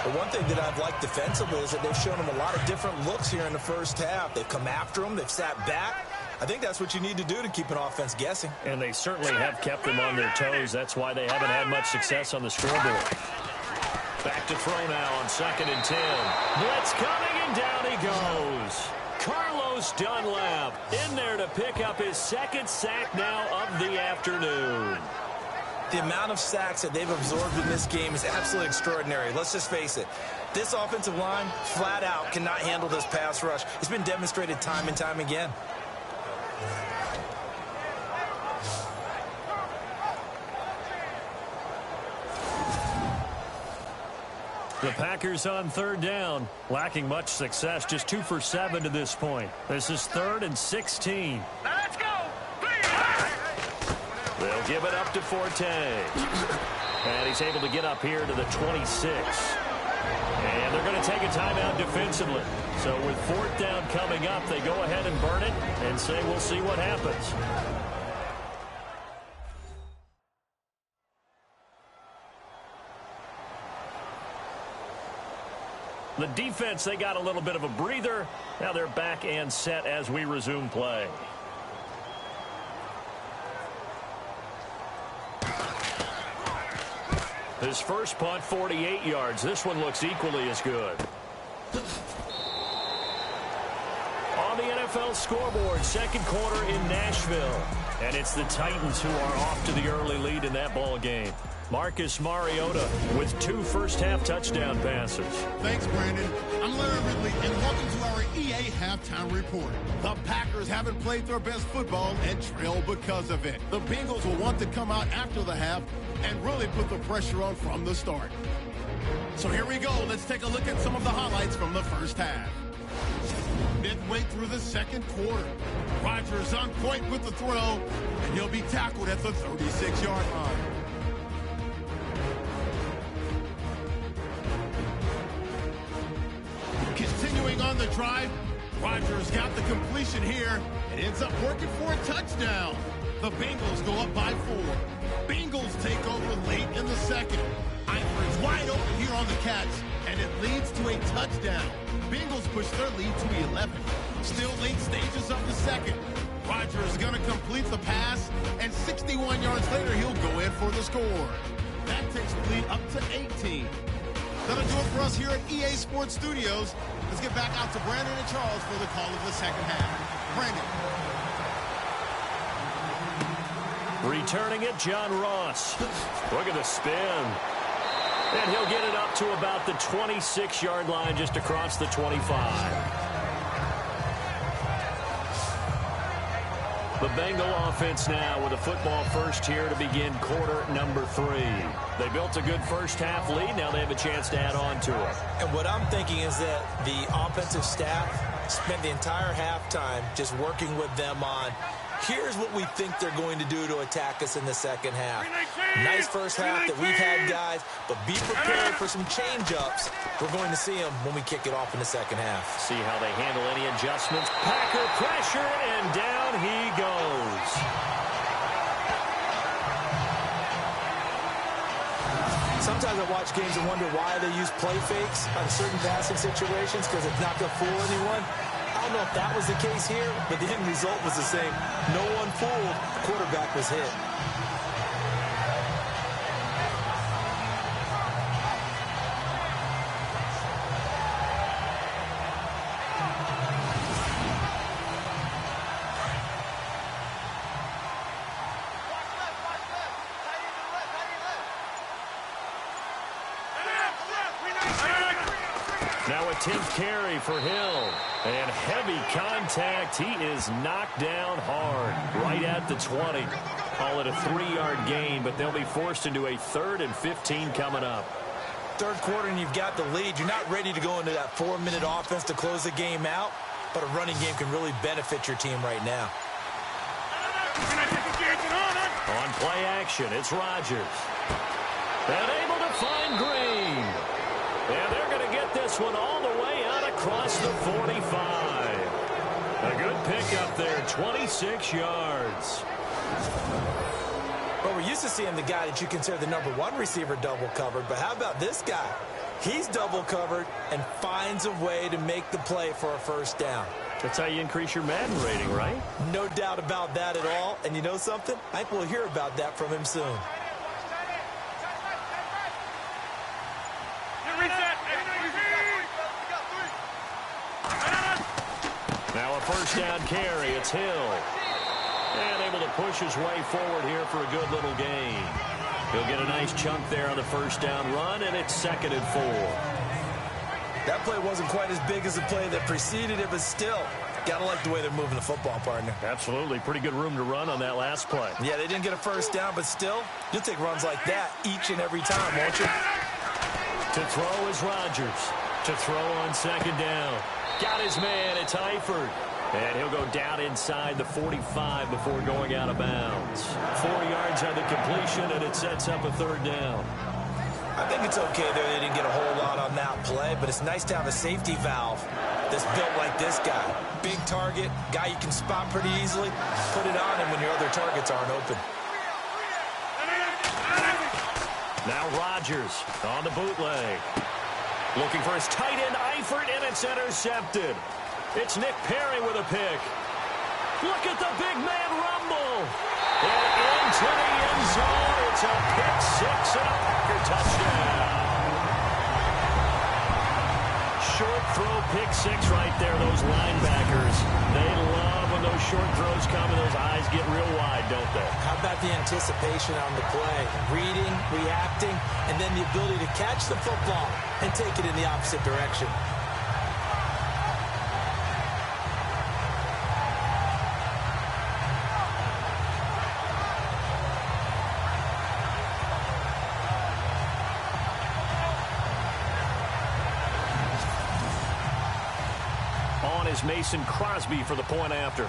The one thing that I've liked defensively is that they've shown him a lot of different looks here in the first half. They've come after him. They've sat back. I think that's what you need to do to keep an offense guessing. And they certainly have kept them on their toes. That's why they haven't had much success on the scoreboard. Back to throw now on 2nd and 10. Blitz coming, and down he goes. Carlos Dunlap in there to pick up his 2nd sack now of the afternoon. The amount of sacks that they've absorbed in this game is absolutely extraordinary. Let's just face it. This offensive line, flat out, cannot handle this pass rush. It's been demonstrated time and time again. The Packers on third down, lacking much success, just 2 for 7 to this point. This is 3rd and 16. Let's go. They'll give it up to Forte. And he's able to get up here to the 26. And they're going to take a timeout defensively. So with 4th down coming up, they go ahead and burn it and say we'll see what happens. The defense, they got a little bit of a breather. Now they're back and set as we resume play. His first punt, 48 yards. This one looks equally as good. On the NFL scoreboard, second quarter in Nashville. And it's the Titans who are off to the early lead in that ball game. Marcus Mariota with 2 first-half touchdown passes. Thanks, Brandon. I'm Larry Ridley, and welcome to our EA Halftime Report. The Packers haven't played their best football and trail because of it. The Bengals will want to come out after the half and really put the pressure on from the start. So here we go. Let's take a look at some of the highlights from the first half. Midway through the second quarter, Rodgers on point with the throw, and he'll be tackled at the 36-yard line. Continuing on the drive, Rodgers got the completion here and ends up working for a touchdown. The Bengals go up by 4. Bengals take over late in the second. Eifert is wide open here on the catch, and it leads to a touchdown. Bengals push their lead to 11. Still late stages of the second. Rodgers is going to complete the pass, and 61 yards later, he'll go in for the score. That takes the lead up to 18. That'll do it for us here at EA Sports Studios. Let's get back out to Brandon and Charles for the call of the second half. Brandon. Returning it, John Ross. Look at the spin. And he'll get it up to about the 26-yard line, just across the 25. The Bengal offense now with a football first here to begin quarter number 3. They built a good first half lead. Now they have a chance to add on to it. And what I'm thinking is that the offensive staff spent the entire halftime just working with them on, here's what we think they're going to do to attack us in the second half. Nice first half that we've had, guys, but be prepared for some change-ups. We're going to see them when we kick it off in the second half. See how they handle any adjustments. Packer pressure, and down he goes. Sometimes I watch games and wonder why they use play fakes on certain passing situations, because it's not going to fool anyone. I don't know if that was the case here, but the end result was the same. No one fooled. The quarterback was hit. Now a 10th carry for Hill. And heavy contact. He is knocked down hard right at the 20. Call it a 3-yard gain, but they'll be forced into a 3rd and 15 coming up. Third quarter and you've got the lead. You're not ready to go into that 4-minute offense to close the game out, but a running game can really benefit your team right now. On play action, it's Rodgers. And able to find Green. And they're going to get this one all the way out across the 45. A good pickup there, 26 yards. Well, we're used to seeing the guy that you consider the #1 receiver double covered, but how about this guy? He's double covered and finds a way to make the play for a first down. That's how you increase your Madden rating, right? No doubt about that at all. And you know something? I think we'll hear about that from him soon. Now a first down carry. It's Hill. And able to push his way forward here for a good little gain. He'll get a nice chunk there on the first down run, and it's 2nd and 4. That play wasn't quite as big as the play that preceded it, but still, gotta like the way they're moving the football, partner. Absolutely. Pretty good room to run on that last play. Yeah, they didn't get a first down, but still, you'll take runs like that each and every time, won't you? To throw is Rodgers. To throw on second down. Got his man. It's Eifert. And he'll go down inside the 45 before going out of bounds. 4 yards on the completion, and it sets up a third down. I think it's okay there. They didn't get a whole lot on that play, but it's nice to have a safety valve that's built like this guy. Big target, guy you can spot pretty easily. Put it on him when your other targets aren't open. Now Rodgers on the bootleg. Looking for his tight end, Eifert, and it's intercepted. It's Nick Perry with a pick. Look at the big man rumble. And into the end zone. It's a pick six and a Packer touchdown. Short throw pick six right there. Those linebackers, they love when those short throws come and those eyes get real wide, don't they? How about the anticipation on the play? Reading, reacting, and then the ability to catch the football and take it in the opposite direction. Is Mason Crosby for the point after.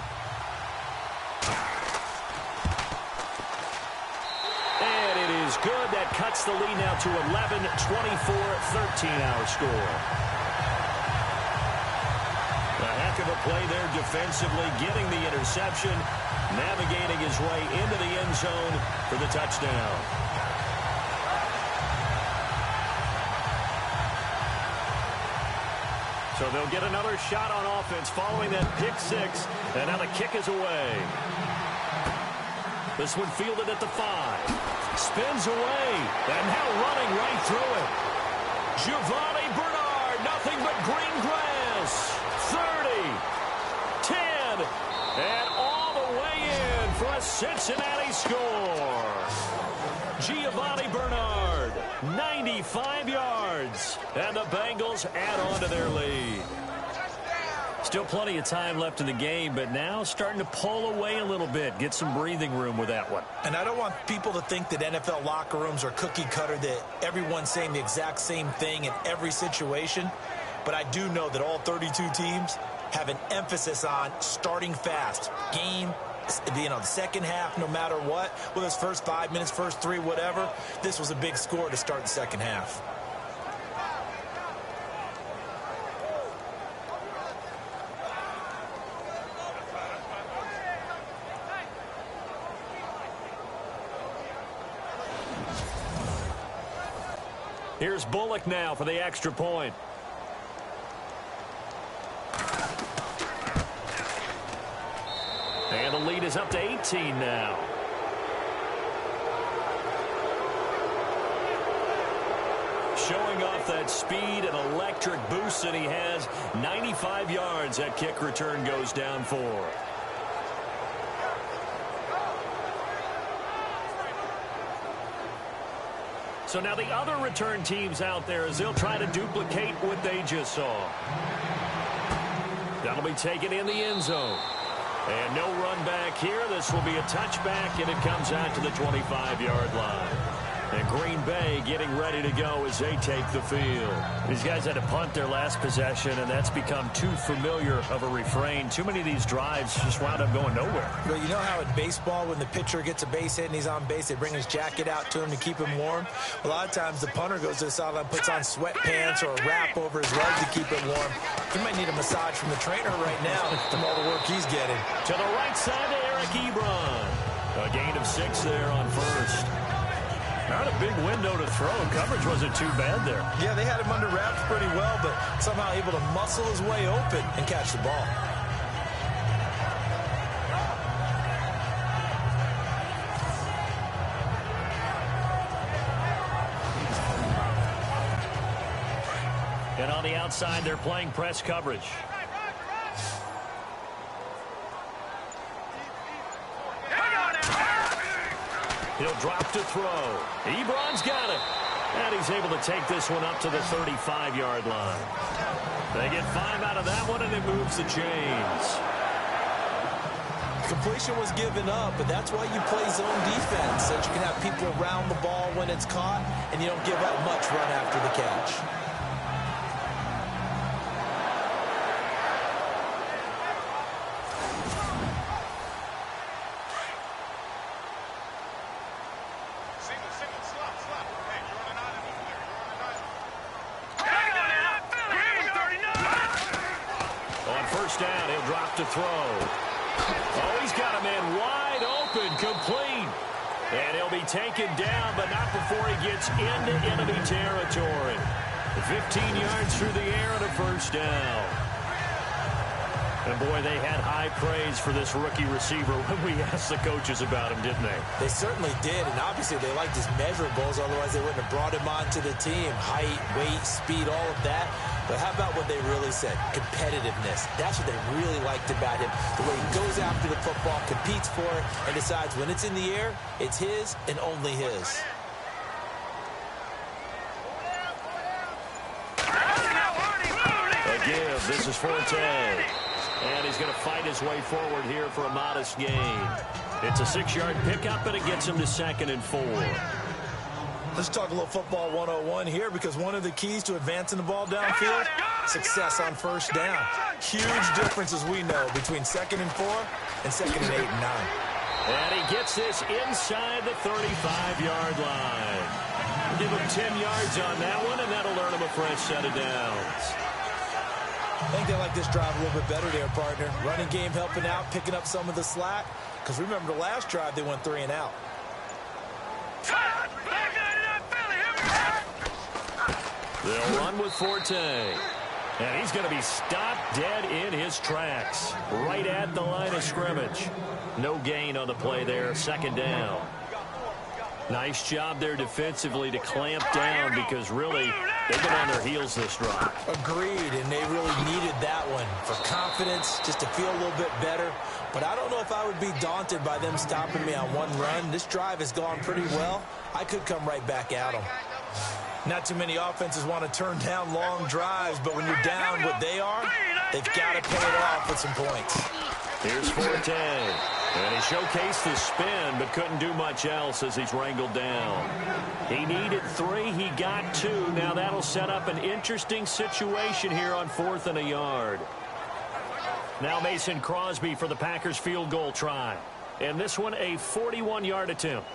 And it is good. That cuts the lead now to 11, 24, 13-hour score. A heck of a play there defensively, getting the interception, navigating his way into the end zone for the touchdown. So they'll get another shot on offense following that pick six. And now the kick is away. This one fielded at the 5. Spins away. And now running right through it. Giovanni Bernard. Nothing but green grass. 30. 10. And all the way in for a Cincinnati score. Giovanni Bernard. 95 yards. And the Bengals add on to their lead. Still plenty of time left in the game, but now starting to pull away a little bit. Get some breathing room with that one. And I don't want people to think that NFL locker rooms are cookie cutter, that everyone's saying the exact same thing in every situation. But I do know that all 32 teams have an emphasis on starting fast. Game, the second half, no matter what, whether it's first 5 minutes, first 3, whatever, this was a big score to start the second half. Here's Bullock now for the extra point. And the lead is up to 18 now. Showing off that speed and electric boost that he has. 95 yards that kick return goes down for. So now the other return teams out there as they'll try to duplicate what they just saw. That'll be taken in the end zone. And no run back here. This will be a touchback, and it comes out to the 25-yard line. And Green Bay getting ready to go as they take the field. These guys had to punt their last possession, and that's become too familiar of a refrain. Too many of these drives just wound up going nowhere. Well, you know how in baseball, when the pitcher gets a base hit and he's on base, they bring his jacket out to him to keep him warm? A lot of times the punter goes to the sideline, puts on sweatpants or a wrap over his legs to keep it warm. He might need a massage from the trainer right now from all the work he's getting. To the right side to Eric Ebron. A gain of 6 there on first. Not a big window to throw. Coverage wasn't too bad there. Yeah, they had him under wraps pretty well, but somehow able to muscle his way open and catch the ball. And on the outside, they're playing press coverage. He'll drop to throw. Ebron's got it. And he's able to take this one up to the 35-yard line. They get 5 out of that one, and it moves the chains. completion was given up, but that's why you play zone defense, so that you can have people around the ball when it's caught, and you don't give up much run after the catch. Down, he'll drop to throw. Oh, he's got a man wide open, complete. And he'll be taken down, but not before he gets into enemy territory. 15 yards through the air and a first down. And, boy, they had high praise for this rookie receiver when we asked the coaches about him, didn't they? They certainly did, and obviously they liked his measurables, otherwise they wouldn't have brought him onto the team. Height, weight, speed, all of that. But how about what they really said? Competitiveness. That's what they really liked about him. The way he goes after the football, competes for it, and decides when it's in the air, it's his and only his. A give. This is Forte. And he's going to fight his way forward here for a modest gain. It's a 6-yard pickup, and it gets him to 2nd and 4. Let's talk a little football 101 here, because one of the keys to advancing the ball downfield, success on first down. Huge difference, as we know, between 2nd and 4 and 2nd and 8 and 9. And he gets this inside the 35-yard line. Give him 10 yards on that one, and that'll earn him a fresh set of downs. I think they like this drive a little bit better there, partner. Running game helping out, picking up some of the slack. Because remember, the last drive, they went 3 and out. They'll run with Forte. And he's going to be stopped dead in his tracks. Right at the line of scrimmage. No gain on the play there. 2nd down. Nice job there defensively to clamp down, because really they've been on their heels this drive. Agreed, and they really needed that one for confidence, just to feel a little bit better. But I don't know if I would be daunted by them stopping me on one run. This drive has gone pretty well. I could come right back at them. Not too many offenses want to turn down long drives, but when you're down what they are, they've got to pay it off with some points. Here's Forte. And he showcased his spin, but couldn't do much else as he's wrangled down. He needed 3. He got 2. Now that'll set up an interesting situation here on 4th and a yard. Now Mason Crosby for the Packers field goal try. And this one a 41-yard attempt.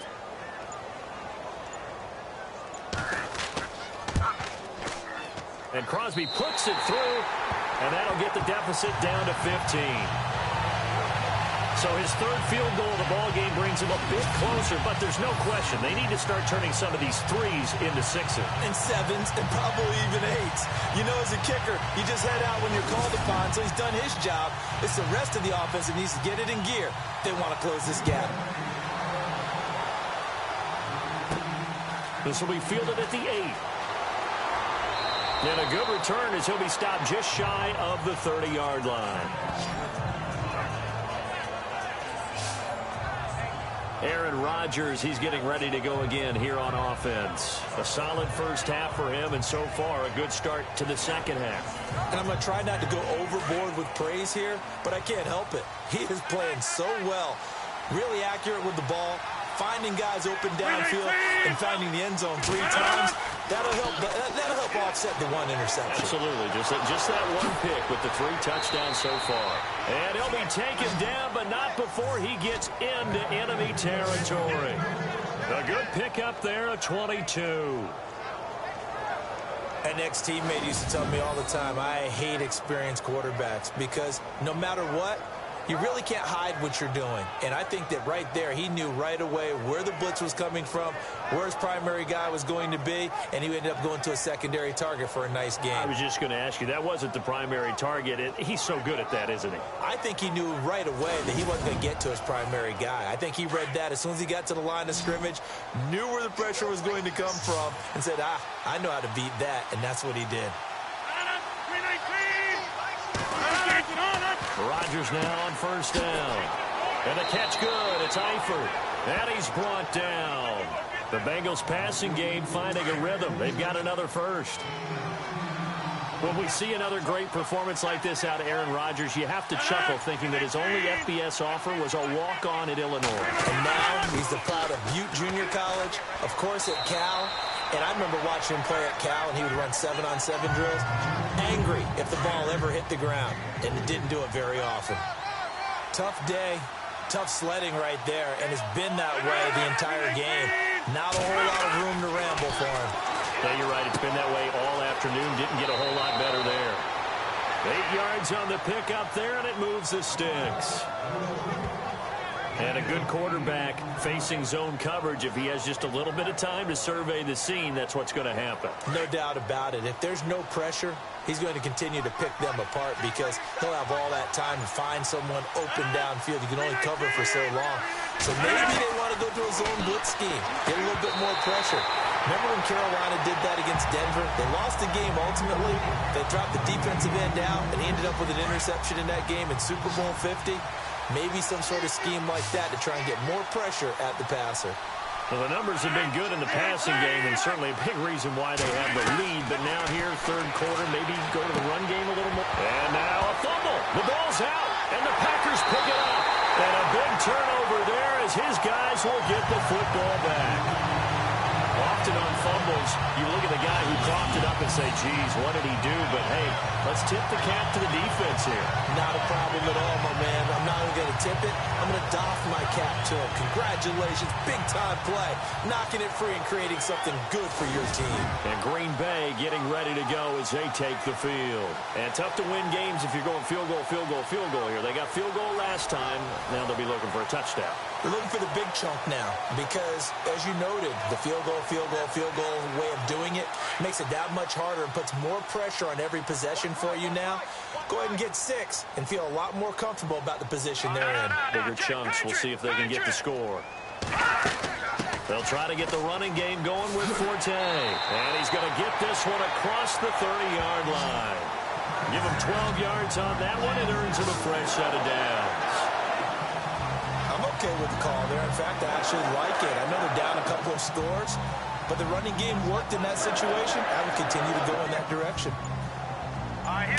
And Crosby puts it through, and that'll get the deficit down to 15. So his 3rd field goal of the ball game brings him a bit closer, but there's no question they need to start turning some of these 3s into 6s. And 7s, and probably even 8s. You know, as a kicker, you just head out when you're called upon, so he's done his job. It's the rest of the offense that needs to get it in gear. They want to close this gap. This will be fielded at the 8. And a good return as he'll be stopped just shy of the 30-yard line. Aaron Rodgers, he's getting ready to go again here on offense. A solid first half for him, and so far a good start to the second half. And I'm going to try not to go overboard with praise here, but I can't help it. He is playing so well. Really accurate with the ball, finding guys open downfield, and finding the end zone 3 times. That'll help offset the 1 interception. Absolutely. Just that 1 pick with the 3 touchdowns so far. And he'll be taken down, but not before he gets into enemy territory. A good pickup there, a 22. An ex-teammate used to tell me all the time, I hate experienced quarterbacks, because no matter what, you really can't hide what you're doing. And I think that right there, he knew right away where the blitz was coming from, where his primary guy was going to be, and he ended up going to a secondary target for a nice game. I was just going to ask you, that wasn't the primary target. He's so good at that, isn't he? I think he knew right away that he wasn't going to get to his primary guy. I think he read that as soon as he got to the line of scrimmage, knew where the pressure was going to come from, and said, I know how to beat that, and that's what he did. Rodgers now on first down. And the catch good. It's Eifert. And he's brought down. The Bengals passing game finding a rhythm. They've got another first. When we see another great performance like this out of Aaron Rodgers, you have to chuckle thinking that his only FBS offer was a walk-on at Illinois. And now he's the pride of Butte Junior College, of course at Cal. And I remember watching him play at Cal, and he would run 7-on-7 drills. Angry if the ball ever hit the ground, and it didn't do it very often. Tough day, tough sledding right there, and it's been that way the entire game. Not a whole lot of room to ramble for him. Yeah, you're right. It's been that way all afternoon. Didn't get a whole lot better there. 8 yards on the pickup there, and it moves the sticks. And a good quarterback facing zone coverage. If he has just a little bit of time to survey the scene, that's what's going to happen. No doubt about it. If there's no pressure, he's going to continue to pick them apart because he'll have all that time to find someone open downfield. You can only cover for so long. So maybe they want to go to a zone blitz scheme, get a little bit more pressure. Remember when Carolina did that against Denver? They lost the game ultimately. They dropped the defensive end out, and he ended up with an interception in that game in Super Bowl 50. Maybe some sort of scheme like that to try and get more pressure at the passer. Well, the numbers have been good in the passing game, and certainly a big reason why they have the lead. But now here, third quarter, maybe go to the run game a little more. And now a fumble. The ball's out, and the Packers pick it up. And a big turnover there as his guys will get the football back. Often on fumbles, you look at the guy who coughed it up and say, geez, what did he do? But, hey, let's tip the cap to the defense here. Not a problem at all, my man. I'm not only going to tip it, I'm going to doff my cap to him. Congratulations, big-time play. Knocking it free and creating something good for your team. And Green Bay getting ready to go as they take the field. And tough to win games if you're going field goal, field goal, field goal here. They got field goal last time. Now they'll be looking for a touchdown. They're looking for the big chunk now because, as you noted, the field goal way of doing it makes it that much harder and puts more pressure on every possession for you now. Go ahead and get 6 and feel a lot more comfortable about the position they're in. Bigger chunks. We'll see if they can get the score. They'll try to get the running game going with Forte. And he's going to get this one across the 30-yard line. Give him 12 yards on that one. It earns him a fresh set of downs. I'm okay with the call there. In fact, I actually like it. I know they're down a couple of scores, but the running game worked in that situation. I would continue to go in that direction. Back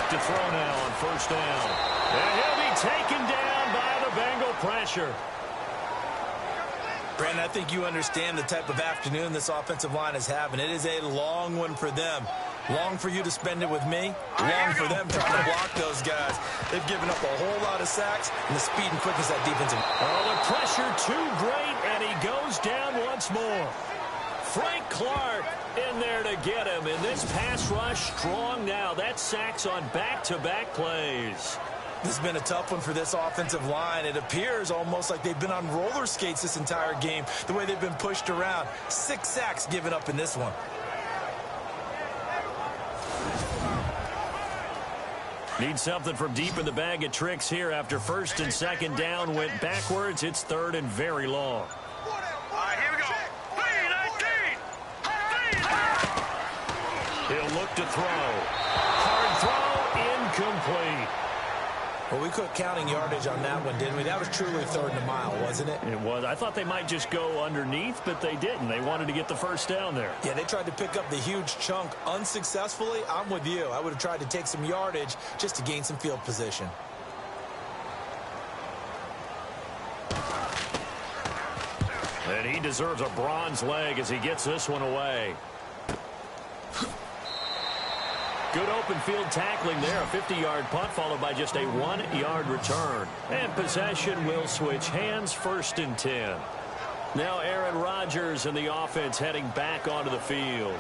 to throw now on first down. And he'll be taken down by the Bengal pressure. Brandon, I think you understand the type of afternoon this offensive line is having. It is a long one for them. Long for you to spend it with me. Long for them trying to block those guys. They've given up a whole lot of sacks, and the speed and quickness that defensive. Oh, the pressure too great, and he goes down once more. Frank Clark in there to get him, and this pass rush strong now. That's sacks on back-to-back plays. This has been a tough one for this offensive line. It appears almost like they've been on roller skates this entire game, the way they've been pushed around. 6 sacks given up in this one. Need something from deep in the bag of tricks here after first and second down went backwards. It's third and very long. All right, here we go. 3-19. He'll look to throw. Hard throw, incomplete. Well, we quit counting yardage on that one, didn't we? That was truly third and a mile, wasn't it? It was. I thought they might just go underneath, but they didn't. They wanted to get the first down there. Yeah, they tried to pick up the huge chunk unsuccessfully. I'm with you. I would have tried to take some yardage just to gain some field position. And he deserves a bronze leg as he gets this one away. Good open field tackling there. A 50-yard punt followed by just a 1-yard return. And possession will switch hands, first and 10. Now Aaron Rodgers and the offense heading back onto the field.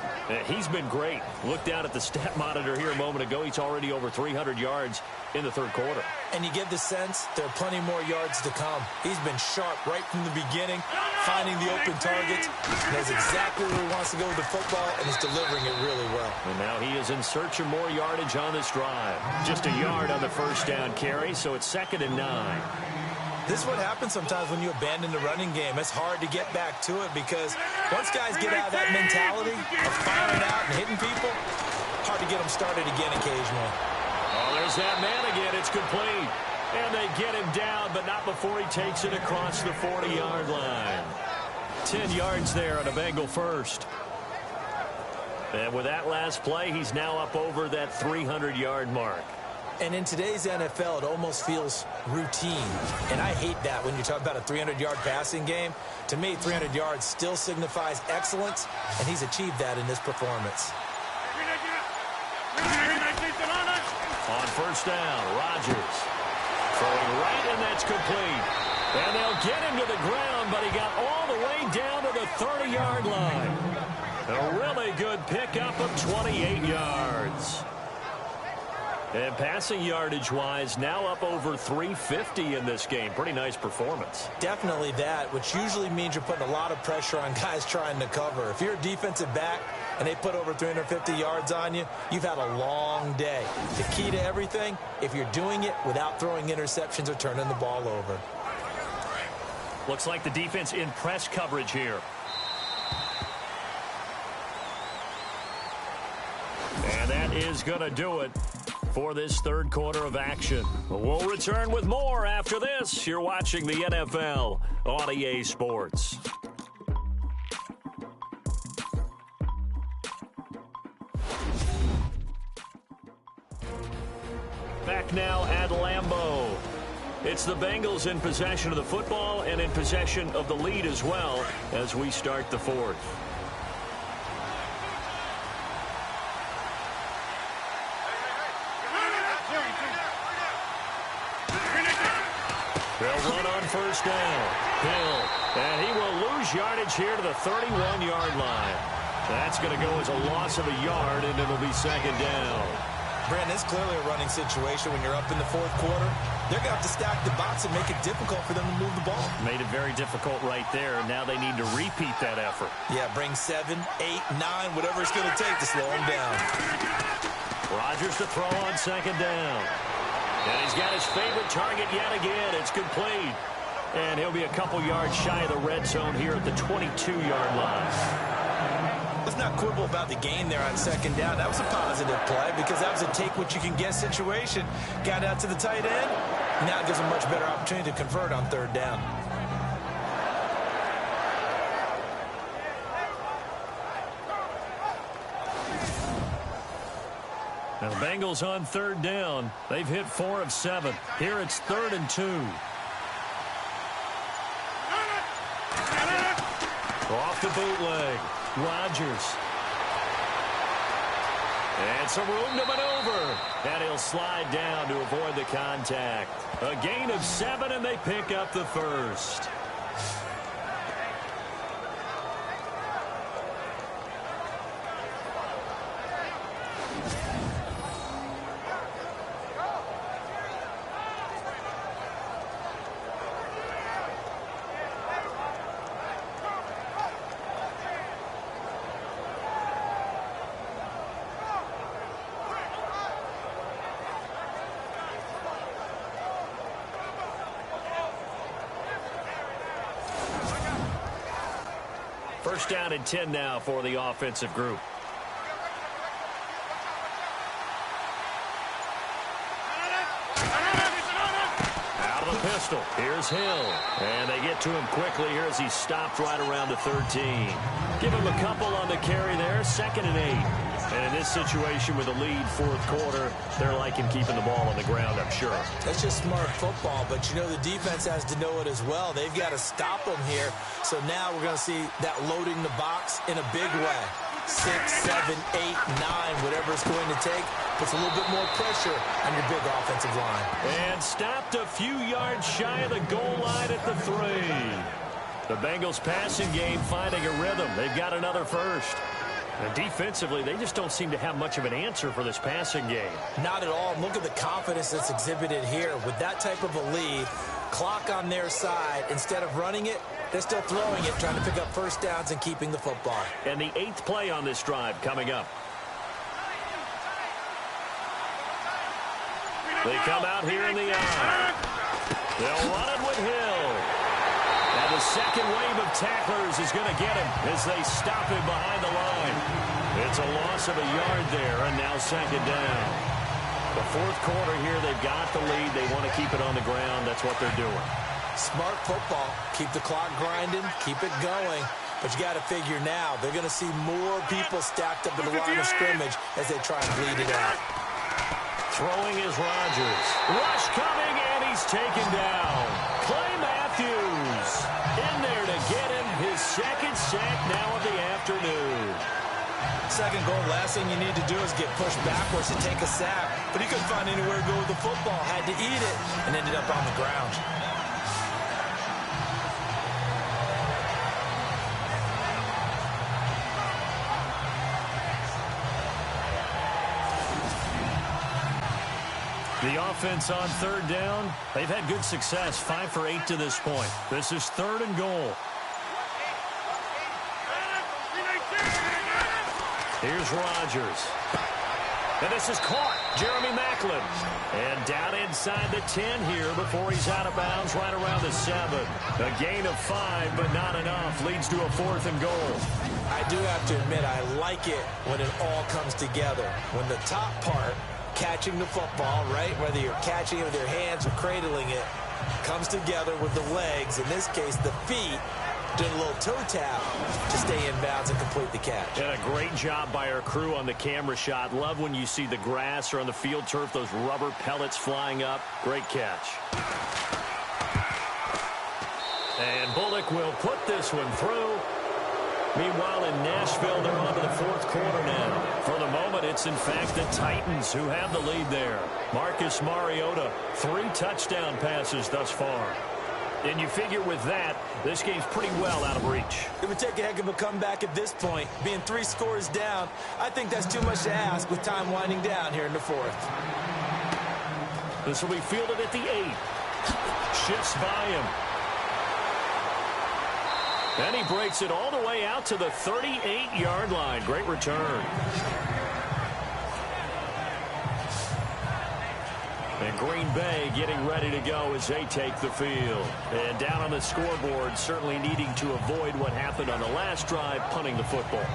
He's been great. Look down at the stat monitor here a moment ago. He's already over 300 yards in the third quarter. And you get the sense there are plenty more yards to come. He's been sharp right from the beginning, finding the open targets. Knows exactly where he wants to go with the football, and he's delivering it really well. And now he is in search of more yardage on this drive. Just a yard on the first down carry, so it's 2nd and 9. This is what happens sometimes when you abandon the running game. It's hard to get back to it because once guys get out of that mentality of firing out and hitting people, hard to get them started again occasionally. Oh, there's that man again. It's complete. And they get him down, but not before he takes it across the 40-yard line. 10 yards there on a Bengal first. And with that last play, he's now up over that 300-yard mark. And in today's NFL, it almost feels routine. And I hate that when you talk about a 300-yard passing game. To me, 300 yards still signifies excellence, and he's achieved that in this performance. On first down, Rodgers throwing right, and that's complete. And they'll get him to the ground, but he got all the way down to the 30-yard line. A really good pickup of 28 yards. And passing yardage-wise, now up over 350 in this game. Pretty nice performance. Definitely that, which usually means you're putting a lot of pressure on guys trying to cover. If you're a defensive back and they put over 350 yards on you, you've had a long day. The key to everything, if you're doing it without throwing interceptions or turning the ball over. Looks like the defense in press coverage here. And that is going to do it for this third quarter of action. We'll return with more after this. You're watching the NFL on EA Sports. Back now at Lambeau. It's the Bengals in possession of the football and in possession of the lead as well as we start the fourth. They'll run on first down. Hill, and he will lose yardage here to the 31-yard line. That's going to go as a loss of a yard, and it'll be second down. Brandon, it's clearly a running situation when you're up in the fourth quarter. They're going to have to stack the box and make it difficult for them to move the ball. Made it very difficult right there. Now they need to repeat that effort. Yeah, bring 7, 8, 9, whatever it's going to take to slow them down. Rodgers to throw on second down. And he's got his favorite target yet again. It's complete. And he'll be a couple yards shy of the red zone here at the 22-yard line. Let's not quibble about the gain there on second down. That was a positive play because that was a take-what-you-can-get situation. Got out to the tight end. Now it gives a much better opportunity to convert on third down. Now the Bengals on third down. They've hit 4 of 7. Here it's 3rd and 2. Off the bootleg. Rodgers. And some room to maneuver. And he'll slide down to avoid the contact. A gain of 7, and they pick up the first. First down and 10 now for the offensive group. Out of the pistol. Here's Hill. And they get to him quickly here as he stopped right around the 13. Give him a couple on the carry there. 2nd and 8. And in this situation with the lead fourth quarter, they're liking keeping the ball on the ground, I'm sure. That's just smart football, but you know the defense has to know it as well. They've got to stop them here. So now we're going to see that loading the box in a big way. 6, 7, 8, 9, whatever it's going to take, puts a little bit more pressure on your big offensive line. And stopped a few yards shy of the goal line at the 3. The Bengals passing game finding a rhythm. They've got another first. And defensively, they just don't seem to have much of an answer for this passing game. Not at all. Look at the confidence that's exhibited here. With that type of a lead, clock on their side, instead of running it, they're still throwing it, trying to pick up first downs and keeping the football. And the 8th play on this drive coming up. They come out here in the eye. They'll run it with Hill. And the second wave of tacklers is going to get him as they stop him behind the line. It's a loss of a yard there, and now second down. The fourth quarter here, they've got the lead. They want to keep it on the ground. That's what they're doing. Smart football. Keep the clock grinding. Keep it going. But you got to figure now, they're going to see more people stacked up in the line of scrimmage as they try and bleed it out. Throwing is Rodgers. Rush coming, and he's taken down. Clay Matthews in there to get him his second sack now of the afternoon. Second goal, last thing you need to do is get pushed backwards to take a sack. But he couldn't find anywhere to go with the football, had to eat it, and ended up on the ground. The offense on third down, they've had good success, 5 for 8 to this point. This is 3rd and goal. Here's Rodgers. And this is caught. Jeremy Maclin. And down inside the 10 here before he's out of bounds right around the 7. A gain of 5, but not enough. Leads to a 4th and goal. I do have to admit, I like it when it all comes together. When the top part, catching the football, right, whether you're catching it with your hands or cradling it, comes together with the legs, in this case the feet, doing a little toe tap to stay in bounds and complete the catch. And a great job by our crew on the camera shot. Love when you see the grass or on the field turf, those rubber pellets flying up. Great catch. And Bullock will put this one through. Meanwhile, in Nashville, they're on to the 4th quarter now. For the moment, it's in fact the Titans who have the lead there. Marcus Mariota, 3 touchdown passes thus far. And you figure with that, this game's pretty well out of reach. It would take a heck of a comeback at this point. Being 3 scores down, I think that's too much to ask with time winding down here in the 4th. This will be fielded at the 8. Shifts by him. And he breaks it all the way out to the 38-yard line. Great return. And Green Bay getting ready to go as they take the field. And down on the scoreboard, certainly needing to avoid what happened on the last drive, punting the football.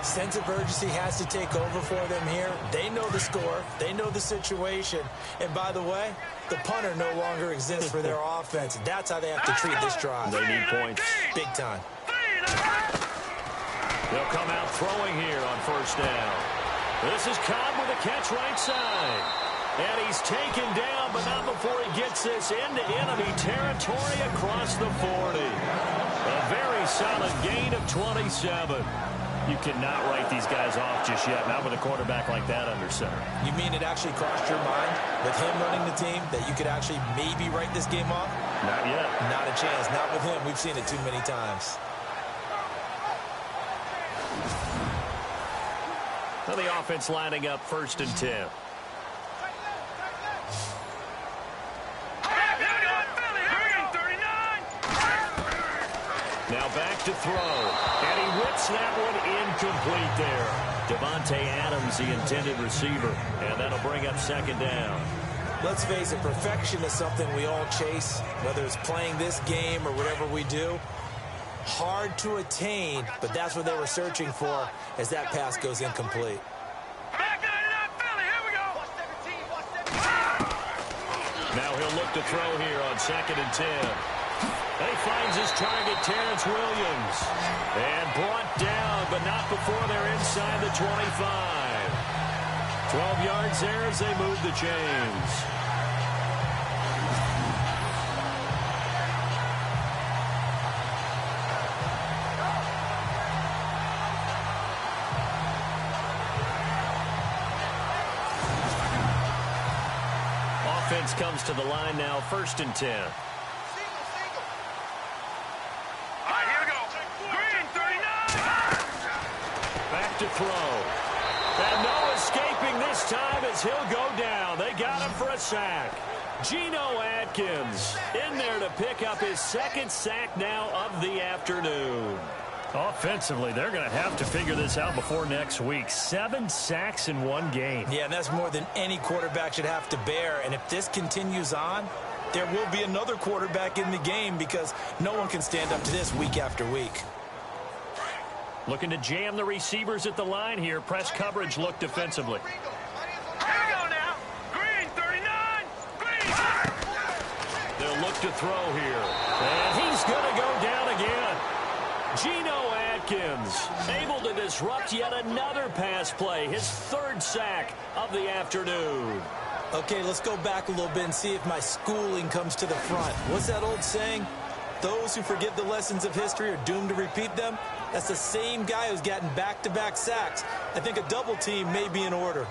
Sense of urgency has to take over for them here. They know the score. They know the situation. And by the way, the punter no longer exists for their offense. That's how they have to treat this drive. They need points. Big time. They'll come out throwing here on 1st down. This is Cobb with a catch right side. And he's taken down, but not before he gets this into enemy territory across the 40. A very solid gain of 27. You cannot write these guys off just yet, not with a quarterback like that under center. You mean it actually crossed your mind with him running the team that you could actually maybe write this game off? Not yet. Not a chance. Not with him. We've seen it too many times. Well, the offense lining up 1st and 10. Now back to throw. And he whips that one incomplete there. Devontae Adams, the intended receiver. And that'll bring up 2nd down. Let's face it, perfection is something we all chase, whether it's playing this game or whatever we do. Hard to attain, but that's what they were searching for as that pass goes incomplete. Now he'll look to throw here on 2nd and 10. He finds his target, Terrence Williams. And brought down, but not before they're inside the 25. 12 yards there as they move the chains. Offense comes to the line now, 1st and 10. To throw. And no escaping this time as he'll go down. They got him for a sack. Geno Atkins in there to pick up his 2nd sack now of the afternoon. Offensively, they're going to have to figure this out before next week. 7 sacks in one game. Yeah, and that's more than any quarterback should have to bear. And if this continues on, there will be another quarterback in the game because no one can stand up to this week after week. Looking to jam the receivers at the line here. Press coverage look defensively. Here we go now. Green, 39. Green. They'll look to throw here. And he's going to go down again. Geno Atkins able to disrupt yet another pass play, his third sack of the afternoon. Okay, let's go back a little bit and see if my schooling comes to the front. What's that old saying? Those who forget the lessons of history are doomed to repeat them. That's the same guy who's gotten back-to-back sacks. I think a double team may be in order.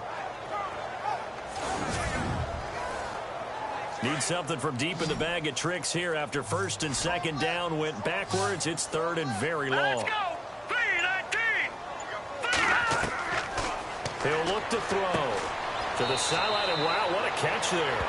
Need something from deep in the bag of tricks here after first and second down went backwards. It's third and very long. Let's go. 3-19. He'll look to throw to the sideline, and wow, what a catch there.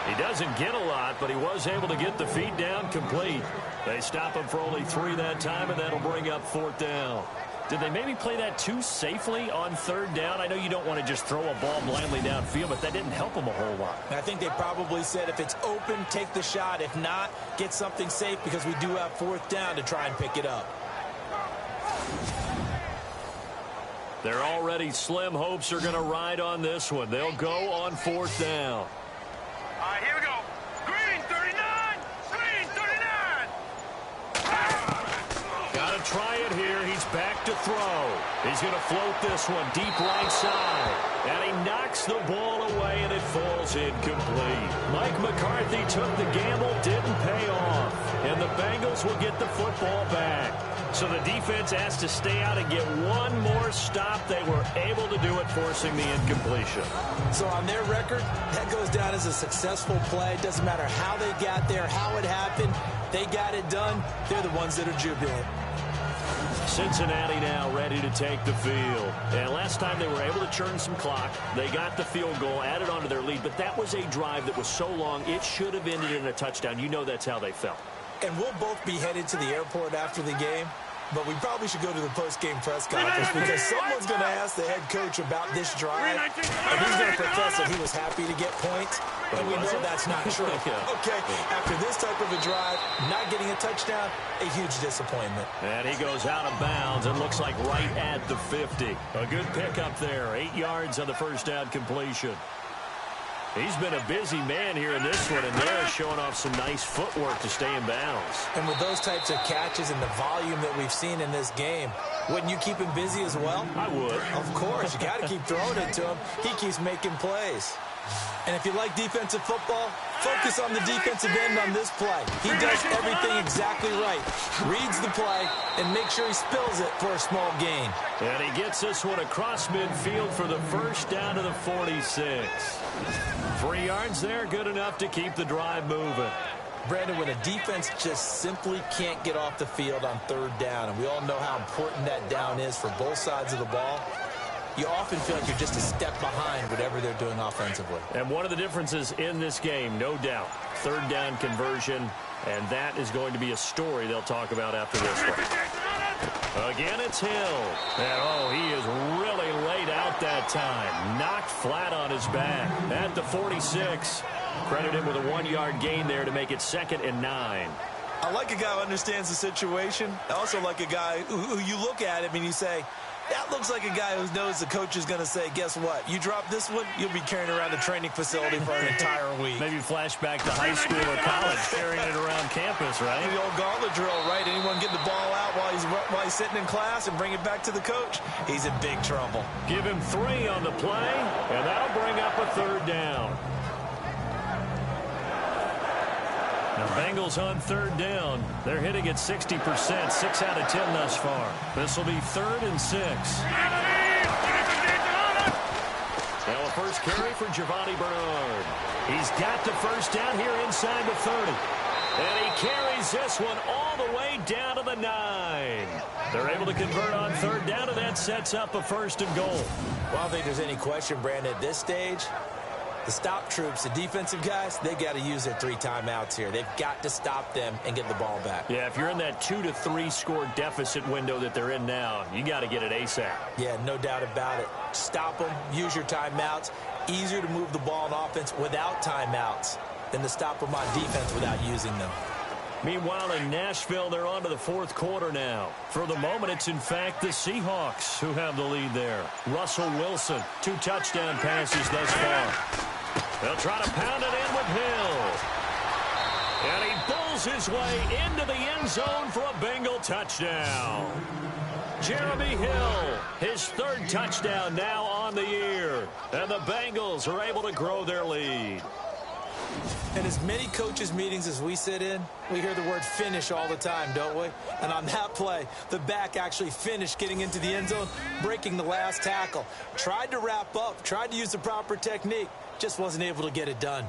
He doesn't get a lot, but he was able to get the feet down complete. They stop him for only 3 that time, and that'll bring up fourth down. Did they maybe play that too safely on third down? I know you don't want to just throw a ball blindly downfield, but that didn't help them a whole lot. I think they probably said if it's open, take the shot. If not, get something safe because we do have fourth down to try and pick it up. Their already slim hopes are going to ride on this one. They'll go on fourth down. All right, here we go. Green 39. Green 39. Got to try it here. He's back to throw. He's going to float this one deep right side. And he knocks the ball away, and it falls incomplete. Mike McCarthy took the gamble, didn't pay off. And the Bengals will get the football back. So the defense has to stay out and get one more stop. They were able to do it, forcing the incompletion. So on their record, that goes down as a successful play. It doesn't matter how they got there, how it happened. They got it done. They're the ones that are jubilant. Cincinnati now ready to take the field. And last time they were able to churn some clock. They got the field goal, added on to their lead. But that was a drive that was so long, it should have ended in a touchdown. You know that's how they felt. And we'll both be headed to the airport after the game. But we probably should go to the post-game press conference because someone's going to ask the head coach about this drive. And he's going to profess that he was happy to get points. And we know that's not true. Okay, after this type of a drive, not getting a touchdown, a huge disappointment. And he goes out of bounds. It looks like right at the 50. A good pickup there. 8 yards on the first down completion. He's been a busy man here in this one, and they're showing off some nice footwork to stay in bounds. And with those types of catches and the volume that we've seen in this game, wouldn't you keep him busy as well? I would. Of course. You got to keep throwing it to him. He keeps making plays. And if you like defensive football, focus on the defensive end on this play. He does everything exactly right. Reads the play and makes sure he spills it for a small gain. And he gets this one across midfield for the first down to the 46. 3 yards there, good enough to keep the drive moving. Brandon, when a defense just simply can't get off the field on third down, and we all know how important that down is for both sides of the ball, you often feel like you're just a step behind whatever they're doing offensively. And one of the differences in this game, no doubt, third down conversion, and that is going to be a story they'll talk about after this one. Again, it's Hill. And, oh, he is really laid out that time. Knocked flat on his back at the 46. Credit him with a 1-yard gain there to make it 2nd and 9. I like a guy who understands the situation. I also like a guy who you look at him and you say, that looks like a guy who knows the coach is going to say, guess what? You drop this one, you'll be carrying around the training facility for an entire week. Maybe flashback to high school or college, carrying it around campus, right? The old gauntlet drill, right? Anyone get the ball out while he's sitting in class and bring it back to the coach? He's in big trouble. Give him 3 on the play, and that'll bring up a third down. The Bengals on third down. They're hitting at 60%, 6 out of 10 thus far. This will be 3rd and 6. Now a first carry for Giovanni Bernard. He's got the first down here inside the 30. And he carries this one all the way down to the 9. They're able to convert on third down, and that sets up a 1st and goal. Well, I don't think there's any question, Brandon, at this stage. The stop troops, the defensive guys, they got to use their 3 timeouts here. They've got to stop them and get the ball back. Yeah, if you're in that 2 to 3 score deficit window that they're in now, you got to get it ASAP. Yeah, no doubt about it. Stop them, use your timeouts. Easier to move the ball on offense without timeouts than to stop them on defense without using them. Meanwhile, in Nashville, they're on to the 4th quarter now. For the moment, it's in fact the Seahawks who have the lead there. Russell Wilson, 2 touchdown passes thus far. They'll try to pound it in with Hill. And he drills his way into the end zone for a Bengal touchdown. Jeremy Hill, his third touchdown now on the year. And the Bengals are able to grow their lead. In as many coaches' meetings as we sit in, we hear the word finish all the time, don't we? And on that play, the back actually finished getting into the end zone, breaking the last tackle. Tried to wrap up, tried to use the proper technique, just wasn't able to get it done.